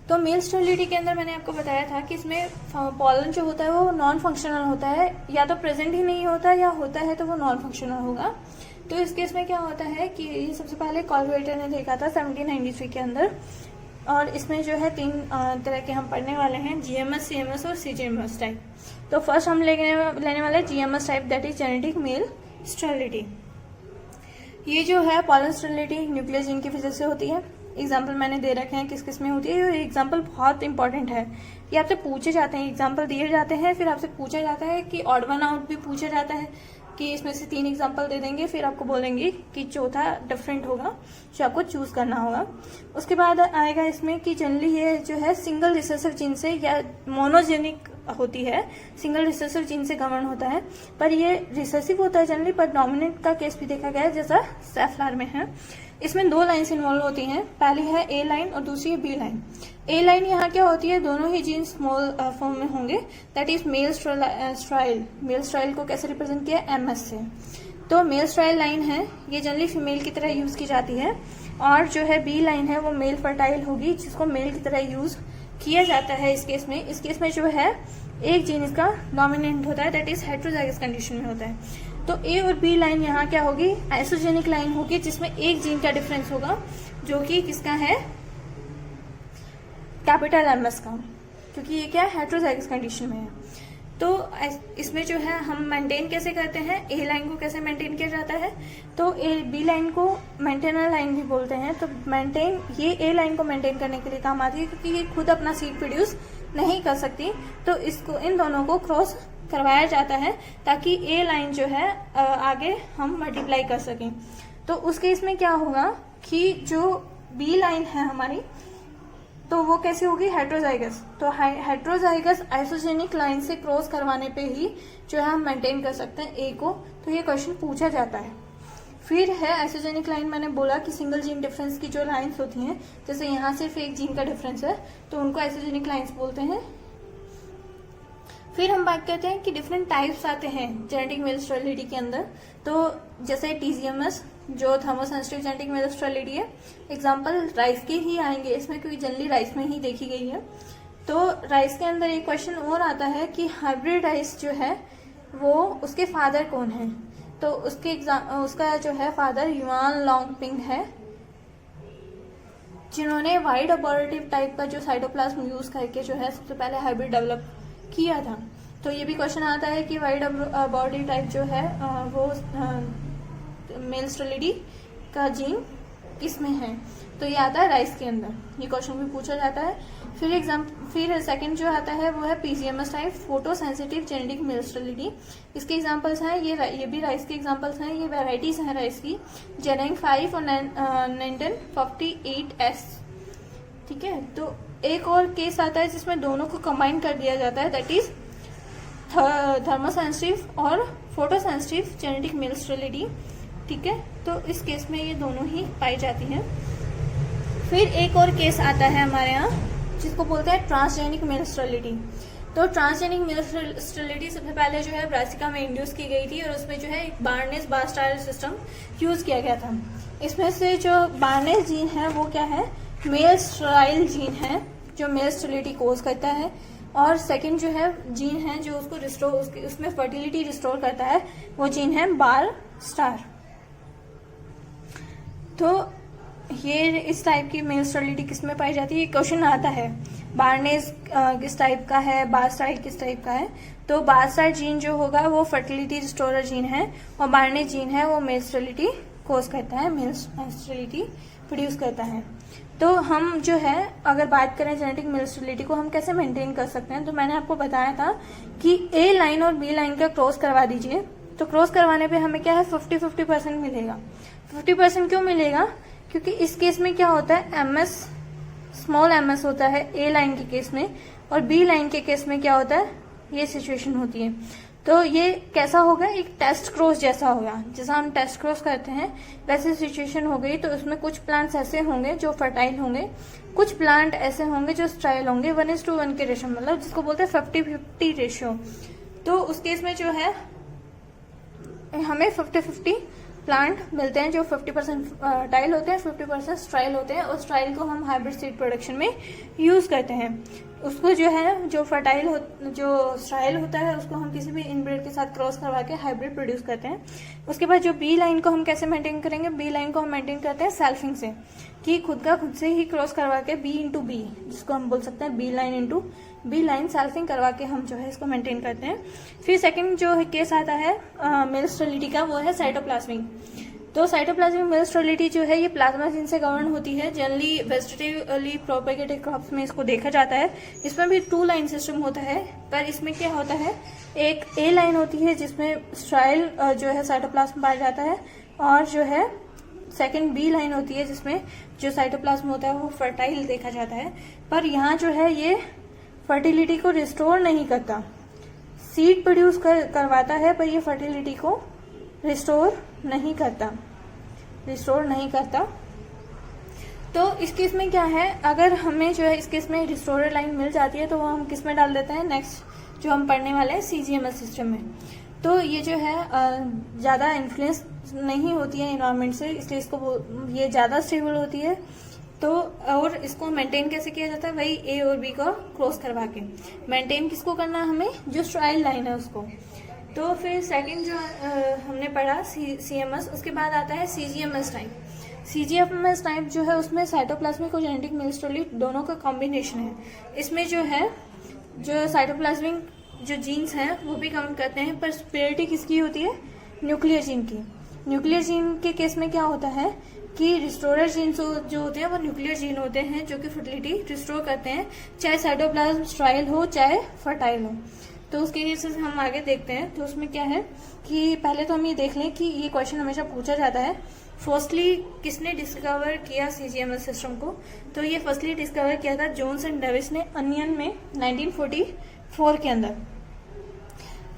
तो मेल स्टेरिलिटी के अंदर मैंने आपको बताया था कि इसमें पॉलन जो होता है वो नॉन फंक्शनल होता है, या तो प्रेजेंट ही नहीं होता या होता है तो वो नॉन फंक्शनल होगा। तो इस केस में क्या होता है कि ये सबसे पहले कॉलवेटर ने देखा था 1793 के अंदर, और इसमें जो है 3 तरह के हम पढ़ने वाले हैं, GMS, CMS और CGMS टाइप। तो फर्स्ट हम लेने वाले GMS type, that is genetic male sterility. ये जो है पॉलन स्टेरिलिटी न्यूक्लियस जीन की वजह से होती है। एग्जाम्पल मैंने दे रखे हैं किस किस में होती है। ये एग्जाम्पल बहुत इंपॉर्टेंट है, ये आपसे पूछे जाते हैं, एग्जाम्पल दिए जाते हैं, फिर आपसे पूछा जाता है कि ऑड वन आउट भी पूछा जाता है कि इसमें से 3 एग्जाम्पल दे देंगे, फिर आपको बोलेंगे कि चौथा डिफरेंट होगा जो आपको चूज करना होगा। उसके बाद आएगा इसमें कि जनरली ये जो है सिंगल रिसेसिव जीन से या मोनोजेनिक होती है, सिंगल रिसेसिव जीन से गवर्न होता है, पर ये रिसेसिव होता है जनरली, पर डोमिनेंट का केस भी देखा गया है जैसा सेफ्लार में है। इसमें 2 लाइन्स इन्वॉल्व होती हैं, पहली है A लाइन और दूसरी है B लाइन। A लाइन यहाँ क्या होती है, दोनों ही जीन स्मॉल फॉर्म में होंगे, that is male sterile. Male sterile को कैसे रिप्रेजेंट किया, MS से। तो मेल स्ट्राइल लाइन है, ये जनरली फीमेल की तरह यूज की जाती है, और जो है B लाइन है वो मेल फर्टाइल होगी, जिसको मेल की तरह यूज किया जाता है इस केस में। इस केस में जो है एक जीन इसका डोमिनेंट होता है, दैट इज हेटेरोजाइगस कंडीशन में होता है। तो A और B लाइन यहाँ क्या होगी, आइसोजेनिक लाइन होगी, जिसमें एक जीन का डिफरेंस होगा, जो कि किसका है, कैपिटल MS का, क्योंकि ये क्या है हेटेरोजाइगस कंडीशन में है। तो इसमें जो है हम मेंटेन कैसे करते हैं, A लाइन को कैसे मेंटेन किया जाता है, तो B लाइन को मेंटेनर लाइन भी बोलते हैं। तो मेंटेन, ये A लाइन को मेंटेन करने के लिए काम आती है, क्योंकि ये खुद अपना सीड प्रोड्यूस नहीं कर सकती, तो इसको इन दोनों को क्रॉस करवाया जाता है ताकि A लाइन जो है आगे हम मल्टीप्लाई कर सकें। तो उस केस में क्या होगा कि जो B लाइन है हमारी, तो वो कैसे होगी, हेटेरोजाइगस। तो हेटेरोजाइगस आइसोजेनिक लाइन से क्रॉस करवाने पे ही जो है हम मेंटेन कर सकते हैं A को, तो ये क्वेश्चन पूछा जाता है। फिर है आइसोजेनिक लाइन, मैंने बोला कि सिंगल जीन डिफरेंस की जो लाइंस होती हैं, जैसे यहाँ सिर्फ एक जीन का डिफरेंस है तो उनको आइसोजेनिक लाइंस बोलते हैं। फिर हम बात करते हैं कि डिफरेंट टाइप्स आते हैं जेनेटिक मेल स्टेरिलिटी के अंदर। तो जैसे TGMS जो थर्मोसेंसिटिव जेनेटिक मेल स्टेरिलिटी है, एग्जांपल राइस के ही आएंगे इसमें, क्योंकि जनरली राइस में ही देखी गई है। तो राइस के अंदर एक क्वेश्चन और आता है कि हाइब्रिड राइस जो है वो उसके फादर कौन है, तो उसका जो है फादर युआन लॉन्गपिंग है, जिन्होंने वाइड अबॉर्टिव टाइप का जो साइटोप्लाज्म यूज करके जो है सबसे पहले हाइब्रिड डेवलप किया था। तो ये भी क्वेश्चन आता है कि वाइड अबॉर्टिव टाइप जो है वो मेल स्टेरिलिटी का जीन किस में है, तो ये आता है राइस के अंदर, ये क्वेश्चन भी पूछा जाता है। फिर सेकंड जो आता है वो है पीजीएमएस टाइप, फोटो सेंसिटिव जेनेटिक मिनिस्ट्रलिटी। इसके एग्जांपल्स हैं, ये भी राइस के एग्जांपल्स हैं, ये वेराइटीज हैं राइस की, जेनेंग 5 और नेंटन 48S। ठीक है, तो एक और केस आता है जिसमें दोनों को कंबाइन कर दिया जाता है, दैट इज थर्मोसेंसिटिव और फोटो सेंसिटिव जेनेटिक मिनिस्ट्रलिटी। ठीक है, तो इस केस में ये दोनों ही पाई जाती हैं। फिर एक और केस आता है हमारे यहाँ जिसको बोलते हैं ट्रांसजेनिक मिनिस्ट्रलिटी। तो ट्रांसजेनिक मिनिस्ट्रलिटी सबसे पहले जो है ब्रासिका में इंड्यूस की गई थी और उसमें जो है एक बार्नेस बास्टाइल सिस्टम यूज किया गया था। इसमें से जो बार्नेस जीन है वो क्या है, मेल स्ट्राइल जीन है जो मेल स्टेरिलिटी कोज करता है, और सेकंड जो है जीन है जो उसको रिस्टोर, उसमें फर्टिलिटी रिस्टोर करता है, वो जीन है बार स्टार। तो ये इस टाइप की मेल स्टेरिलिटी किस में पाई जाती है, क्वेश्चन आता है। बार्नेस किस टाइप का है, बारस्टार किस टाइप का है, तो बारस्टार जीन जो होगा वो फर्टिलिटी रिस्टोरर जीन है, और बार्नेस जीन है वो मेल स्टेरिलिटी कोज करता है, मेल स्टेरिलिटी प्रोड्यूस करता है। तो हम जो है अगर बात करें जेनेटिक मेल स्टेरिलिटी को हम कैसे मेंटेन कर सकते हैं, तो मैंने आपको बताया था कि ए लाइन और बी लाइन का क्रॉस करवा दीजिए, तो क्रॉस करवाने पे हमें क्या है 50-50% मिलेगा। 50% क्यों मिलेगा, क्योंकि इस केस में क्या होता है MS, स्मॉल MS होता है ए लाइन के केस में, और बी लाइन के केस में क्या होता है, ये सिचुएशन होती है। तो ये कैसा होगा, एक टेस्ट क्रॉस जैसा होगा, जैसा हम टेस्ट क्रॉस करते हैं वैसे सिचुएशन हो गई। तो उसमें कुछ प्लांट्स ऐसे होंगे जो फर्टाइल होंगे, कुछ प्लांट ऐसे होंगे जो स्ट्राइल होंगे, 1:1 के रेशियो, मतलब जिसको बोलते हैं 50-50 रेशियो। तो उस केस में जो है हमें 50-50 प्लांट मिलते हैं जो 50% टाइल होते हैं, 50% स्ट्राइल होते हैं, और स्ट्राइल को हम हाइब्रिड सीड प्रोडक्शन में यूज करते हैं। उसको जो है जो फर्टाइल जो स्ट्राइल होता है उसको हम किसी भी इनब्रेड के साथ क्रॉस करवा के हाइब्रिड प्रोड्यूस करते हैं। उसके बाद जो बी लाइन को हम कैसे मेंटेन करेंगे, बी लाइन को हम मेंटेन करते हैं सेल्फिंग से, कि खुद से ही क्रॉस करवा के B into B, जिसको हम बोल सकते हैं B line into B line, selfing करवा के हम जो है इसको मेंटेन करते हैं। फिर सेकंड जो केस आता है मेल स्टेरिलिटी का, वो है साइटोप्लाज्मिक। तो साइटोप्लाज्मिक मेल स्टेरिलिटी जो है ये प्लाज्मा जीन से गवर्न होती है। जनरली वेजिटेटिवली प्रोपेगेटेड क्रॉप्स में इसको देखा जाता है। इसमें भी 2 लाइन सिस्टम होता है, पर इसमें क्या होता है, एक ए लाइन होती है जिसमें स्ट्राइल जो है साइटोप्लाज्म पाया जाता है, और जो है सेकंड बी लाइन होती है जिसमें जो साइटोप्लाज्म होता है वो फर्टाइल देखा जाता है। पर यहाँ जो है ये फर्टिलिटी को रिस्टोर नहीं करता, सीड प्रोड्यूस करवाता है, पर ये फर्टिलिटी को रिस्टोर नहीं करता। तो इस केस में क्या है, अगर हमें जो है इस केस में रिस्टोरर लाइन मिल जाती है तो वो हम किस में डाल देते हैं, नेक्स्ट जो हम पढ़ने वाले हैं CGMS सिस्टम में। तो ये जो है ज़्यादा इन्फ्लुएंस नहीं होती है इन्वायरमेंट से, इसलिए इसको ये ज़्यादा स्टेबल होती है। तो और इसको मेंटेन कैसे किया जाता है, वही ए और बी को क्रॉस करवा के मेंटेन किसको करना है, हमें जो स्ट्राइल लाइन है उसको। तो फिर सेकंड जो हमने पढ़ा CMS, उसके बाद आता है CGMS टाइप। CGMS टाइप जो है उसमें साइटोप्लाज्मिक और जेनेटिक मेल स्टेरिलिटी दोनों का कॉम्बिनेशन है। इसमें जो है जो साइटोप्लाज्मिक जो जीन्स हैं वो भी काउंट करते हैं, पर स्पेरिटी किसकी होती है, न्यूक्लियर जीन की। न्यूक्लियर जीन के केस में क्या होता है कि रिस्टोरर जीन जो होते हैं वो न्यूक्लियर जीन होते हैं जो कि फर्टिलिटी रिस्टोर करते हैं, चाहे साइटोप्लाज्म स्ट्राइल हो चाहे फर्टाइल हो। तो उसके केसेस हम आगे देखते हैं। तो उसमें क्या है कि पहले तो हम ये देख लें कि ये क्वेश्चन हमेशा पूछा जाता है, फर्स्टली किसने डिस्कवर किया CGMS सिस्टम को। तो ये फर्स्टली डिस्कवर किया था जोन्स एंड डेविस ने अनियन में 1944 के अंदर।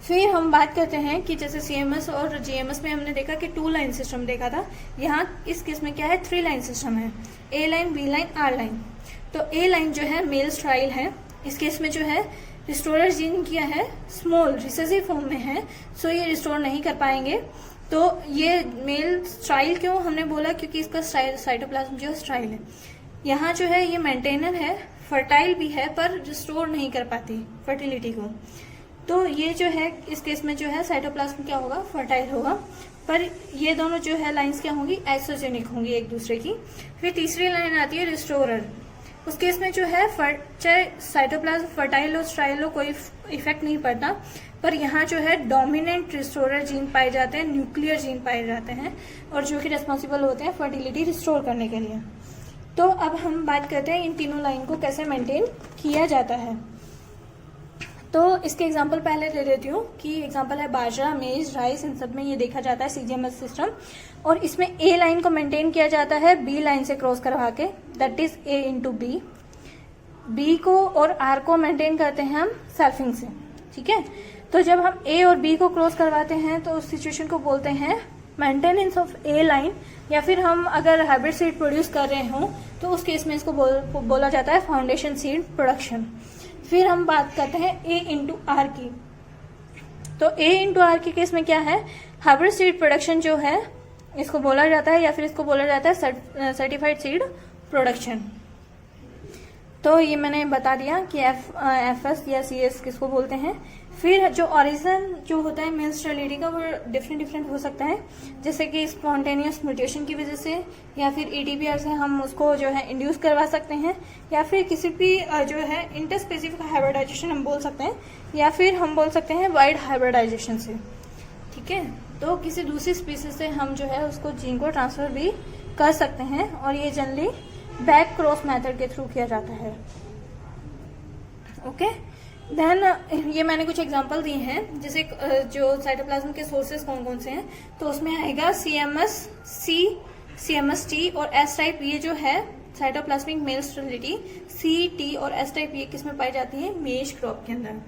फिर हम बात करते हैं कि जैसे CMS और GMS में हमने देखा कि 2 लाइन सिस्टम देखा था, यहाँ इस केस में क्या है 3 लाइन सिस्टम है, A line, B line, R line. तो A लाइन जो है मेल स्ट्राइल है, इस केस में जो है रिस्टोरर जीन किया है स्मॉल रिसेसिव फॉर्म में है, सो ये रिस्टोर नहीं कर पाएंगे। तो ये मेल स्ट्राइल क्यों हमने बोला, क्योंकि इसका साइटोप्लाज्म जो स्ट्राइल है। यहाँ जो है ये मेंटेनर है, फर्टाइल भी है, पर रिस्टोर नहीं कर पाती फर्टिलिटी को। तो ये जो है इस केस में जो है साइटोप्लाज्म क्या होगा, फर्टाइल होगा, पर ये दोनों जो है लाइंस क्या होंगी, आइसोजेनिक होंगी एक दूसरे की। फिर तीसरी लाइन आती है रिस्टोरर। उस केस में जो है चाहे साइटोप्लाज्म फर्टाइल हो स्टेराइल हो कोई इफेक्ट नहीं पड़ता, पर यहाँ जो है डोमिनेंट रिस्टोरर जीन पाए जाते हैं, न्यूक्लियर जीन पाए जाते हैं, और जो कि रेस्पॉन्सिबल होते हैं फर्टिलिटी रिस्टोर करने के लिए। तो अब हम बात करते हैं इन तीनों लाइन को कैसे मेंटेन किया जाता है। तो इसके एग्जांपल पहले ले लेती हूँ कि एग्जांपल है बाजरा, मेज, राइस, इन सब में ये देखा जाता है सीजीएमएस सिस्टम, और इसमें ए लाइन को मेंटेन किया जाता है बी लाइन से क्रॉस करवा के, that is A into B. B को और आर को मेंटेन करते हैं हम सेल्फिंग से, ठीक है। तो जब हम ए और बी को क्रॉस करवाते हैं तो उस सिचुएशन को बोलते हैं मेंटेनेंस ऑफ ए लाइन, या फिर हम अगर हाइब्रिड सीड प्रोड्यूस कर रहे हों तो उस केस में इसको बोला जाता है फाउंडेशन सीड प्रोडक्शन। फिर हम बात करते हैं ए इंटू आर की। तो ए इंटू आर के केस में क्या है, हाइब्रिड सीड प्रोडक्शन जो है इसको बोला जाता है, या फिर इसको बोला जाता है सर्टिफाइड सीड प्रोडक्शन। तो ये मैंने बता दिया कि एफएस या सीएस किसको बोलते हैं। फिर जो ओरिजिन जो होता है मेल स्टेरिलिटी का वो डिफरेंट हो सकता है, जैसे कि स्पॉन्टेनियस म्यूटेशन की वजह से, या फिर ईटीपीआर से हम उसको जो है इंड्यूस करवा सकते हैं, या फिर किसी भी जो है इंटरस्पेसिफिक हाइब्रिडाइजेशन हम बोल सकते हैं, या फिर हम बोल सकते हैं वाइड हाइब्रिडाइजेशन से, ठीक है। तो किसी दूसरी स्पीसीज से हम जो है उसको जीन को ट्रांसफर भी कर सकते हैं, और ये जनरली बैक क्रॉस मेथड के थ्रू किया जाता है। ओके, देन ये मैंने कुछ एग्जांपल दिए हैं, जैसे जो साइटोप्लाज्म के सोर्सेज कौन कौन से हैं, तो उसमें आएगा सीएमएस सी, सीएमएस टी और एस टाइप, ये जो है साइटोप्लाज्मिक मेल स्टेरिलिटी, सी, टी और एस टाइप ये किसमें पाई जाती है, मेज क्रॉप के अंदर।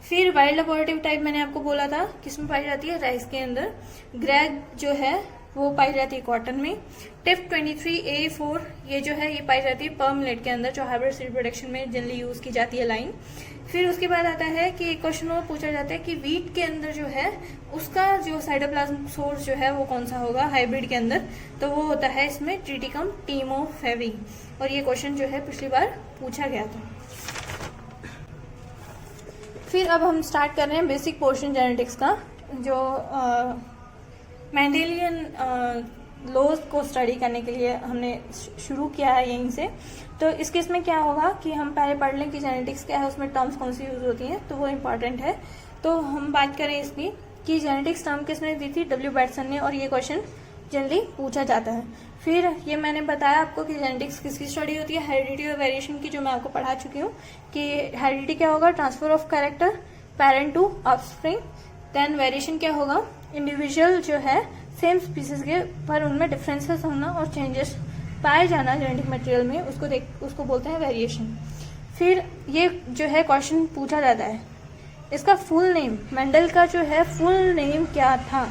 फिर वाइल्ड अबॉर्टिव टाइप मैंने आपको बोला था किसमें पाई जाती है, राइस के अंदर। ग्रैग जो है वो पाई जाती है कॉटन में। टिप 23A4 ये जो है ये पाई जाती है पर्म मिलेट के अंदर, जो हाइब्रिड सीड प्रोडक्शन में जनरली यूज की जाती है लाइन। फिर उसके बाद आता है कि एक क्वेश्चन और पूछा जाता है कि वीट के अंदर जो है उसका जो साइटोप्लाज्म सोर्स जो है वो कौन सा होगा हाइब्रिड के अंदर, तो वो होता है इसमें ट्रिटिकम टीमोफेवी, और ये क्वेश्चन जो है पिछली बार पूछा गया था। फिर अब हम स्टार्ट कर रहे हैं बेसिक पोर्शन जेनेटिक्स का, जो मेंडेलियन लॉज को स्टडी करने के लिए हमने शुरू किया है यहीं से। तो इस केस में क्या होगा कि हम पहले पढ़ लें कि जेनेटिक्स क्या है, उसमें टर्म्स कौन सी यूज होती हैं, तो वो इम्पॉर्टेंट है। तो हम बात करें इसकी कि जेनेटिक्स टर्म किसने दी थी, डब्ल्यू बैटसन ने, और ये क्वेश्चन जनरली पूछा जाता है। फिर ये मैंने बताया आपको कि जेनेटिक्स किसकी स्टडी होती है, हेरिडिटी और वेरिएशन की, जो मैं आपको पढ़ा चुकी हूँ कि हेरिडिटी क्या होगा, transfer of character parent to offspring. Then variation क्या होगा, इंडिविजुअल जो है सेम स्पीसीज के पर उनमें डिफरेंसेस होना और चेंजेस पाए जाना जेनेटिक मटेरियल में, उसको बोलते हैं वेरिएशन। फिर ये जो है क्वेश्चन पूछा जाता है इसका फुल नेम, मेंडल का जो है फुल नेम क्या था,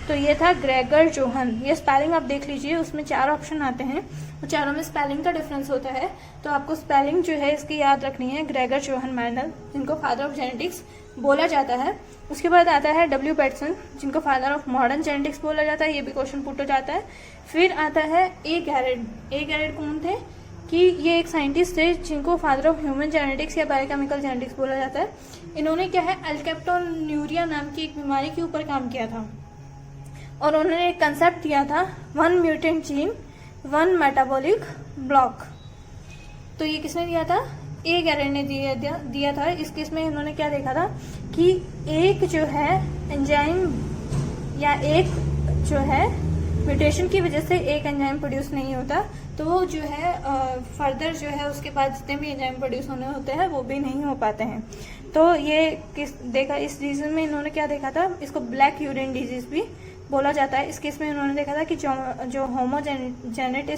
तो ये था ग्रेगर जोहन। ये स्पेलिंग आप देख लीजिए, उसमें 4 ऑप्शन आते हैं और चारों में स्पेलिंग का डिफरेंस होता है, तो आपको स्पेलिंग जो है इसकी याद रखनी है, ग्रेगर जोहन मेंडल, जिनको फादर ऑफ जेनेटिक्स बोला जाता है। उसके बाद आता है डब्ल्यू बैटसन, जिनको फादर ऑफ मॉडर्न जेनेटिक्स बोला जाता है, ये भी क्वेश्चन पुट हो जाता है। फिर आता है ए गैरेट। ए गैरेट कौन थे कि ये एक साइंटिस्ट थे जिनको फादर ऑफ ह्यूमन जेनेटिक्स या बायोकेमिकल जेनेटिक्स बोला जाता है। इन्होंने क्या है एल्केप्टोन्यूरिया नाम की एक बीमारी के ऊपर काम किया था, और उन्होंने एक कंसेप्ट दिया था 1 म्यूटेंट जीन 1 मेटाबॉलिक ब्लॉक। तो ये किसने दिया था, ए गैरेट ने दिया था। इस केस में इन्होंने क्या देखा था कि एक जो है एंजाइम या एक जो है म्यूटेशन की वजह से एक एंजाइम प्रोड्यूस नहीं होता, तो वो जो है फर्दर जो है उसके बाद जितने भी एंजाइम प्रोड्यूस होने होते हैं वो भी नहीं हो पाते हैं। तो ये इस रीजन में इन्होंने क्या देखा था, इसको ब्लैक यूरिन डिजीज भी बोला जाता है। इस केस में इन्होंने देखा था कि जो होमोजेनेटिक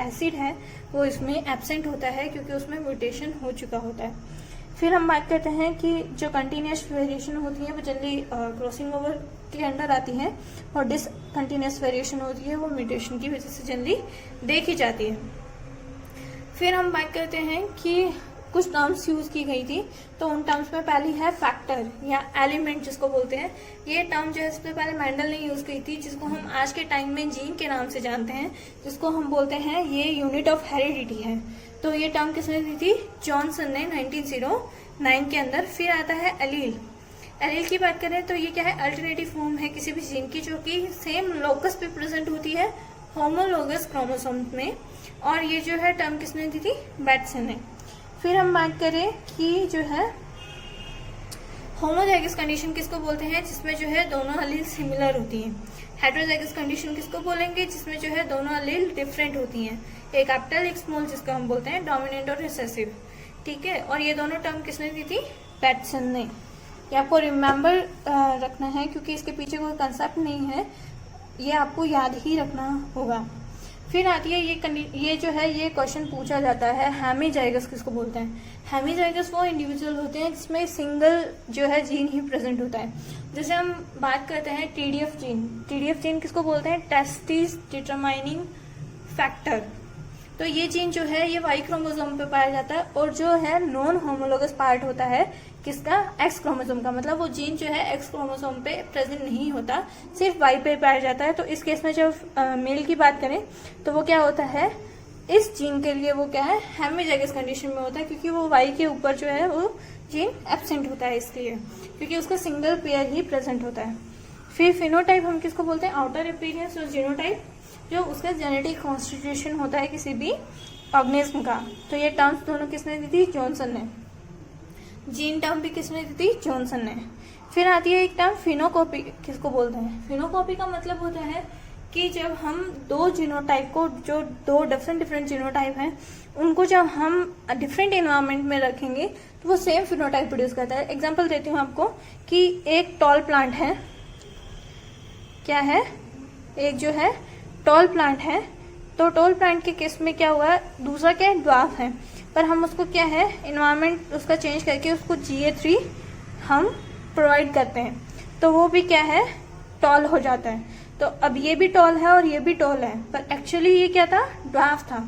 एसिड है वो इसमें एब्सेंट होता है, क्योंकि उसमें म्यूटेशन हो चुका होता है। फिर हम बात करते हैं कि जो कंटिन्यूस वेरिएशन होती है वो जनरली क्रॉसिंग ओवर के अंडर आती है, और डिसकंटिन्यूस वेरिएशन होती है वो म्यूटेशन की वजह से जनरली देखी जाती है। फिर हम बात करते हैं कि कुछ टर्म्स यूज की गई थी, तो उन टर्म्स में पहली है फैक्टर या एलिमेंट जिसको बोलते हैं। ये टर्म जो है सबसे पहले मेंडल ने यूज की थी, जिसको हम आज के टाइम में जीन के नाम से जानते हैं, जिसको हम बोलते हैं ये यूनिट ऑफ हेरिडिटी है। तो ये टर्म किसने दी थी, जॉनसन ने 1909 के अंदर। फिर आता है एलील। एलील की बात करें तो ये क्या है, अल्टरनेटिव फॉर्म है किसी भी जीन की जो कि सेम लोकस पे प्रेजेंट होती है होमोलोगस क्रोमोसोम में, और ये जो है टर्म किसने दी थी, बैटसन ने। फिर हम बात करें कि जो है होमोजाइगस कंडीशन किसको बोलते हैं, जिसमें जो है दोनों एलील सिमिलर होती हैं। हेटेरोजाइगस कंडीशन किसको बोलेंगे, जिसमें जो है दोनों एलील डिफरेंट होती हैं, एक कैपिटल एक स्मॉल, जिसको हम बोलते हैं डोमिनेंट और रिसेसिव। ठीक है, और ये दोनों टर्म किसने दी थी, बैटसन ने। ये आपको रिमेम्बर रखना है, क्योंकि इसके पीछे कोई कंसेप्ट नहीं है, ये आपको याद ही रखना होगा। फिर आती है ये जो है ये क्वेश्चन पूछा जाता है, हेमीजाइगस किसको बोलते हैं। हेमीजाइगस वो इंडिविजुअल होते हैं जिसमें सिंगल जो है जीन ही प्रेजेंट होता है। जैसे हम बात करते हैं टीडीएफ जीन किसको बोलते हैं, टेस्टिस डिटरमाइनिंग फैक्टर। तो ये जीन जो है ये वाई क्रोमोसोम पे पाया जाता है, और जो है नॉन होमोलोगस पार्ट होता है किसका, एक्स क्रोमोसोम का। मतलब वो जीन जो है एक्स क्रोमोसोम पे प्रेजेंट नहीं होता, सिर्फ वाई पे पाया जाता है। तो इस केस में जब मेल की बात करें तो वो क्या होता है, इस जीन के लिए वो क्या है, हेमीजाइगस कंडीशन में होता है, क्योंकि वो वाई के ऊपर जो है वो जीन एब्सेंट होता है, इसलिए क्योंकि उसका सिंगल पेयर ही प्रेजेंट होता है। फिर फिनोटाइप हम किसको बोलते हैं, आउटर अपीयरेंस, और जीनोटाइप जो उसका जेनेटिक कॉन्स्टिट्यूशन होता है किसी भी ऑर्गेनिज्म का। तो ये टर्म्स दोनों किसने दी थी, जॉनसन ने। जीन टर्म भी किसने दी थी, जॉनसन ने। फिर आती है एक टर्म फिनोकॉपी, किसको बोलते हैं। फिनोकॉपी का मतलब होता है कि जब हम दो जीनोटाइप को, जो दो डिफरेंट जीनोटाइप हैं, उनको जब हम डिफरेंट इन्वायरमेंट में रखेंगे तो वो सेम फिनोटाइप प्रोड्यूस करता है। एग्जांपल देती हूँ आपको कि एक टॉल प्लांट है, क्या है, एक जो है टॉल प्लांट है, तो टॉल प्लांट के केस में क्या हुआ, दूसरा क्या है, ड्वार्फ है, पर हम उसको क्या है, इन्वायरमेंट उसका चेंज करके उसको Ga3 हम प्रोवाइड करते हैं, तो वो भी क्या है, टॉल हो जाता है। तो अब ये भी टॉल है और ये भी टॉल है, पर एक्चुअली ये क्या था, ड्वार्फ था।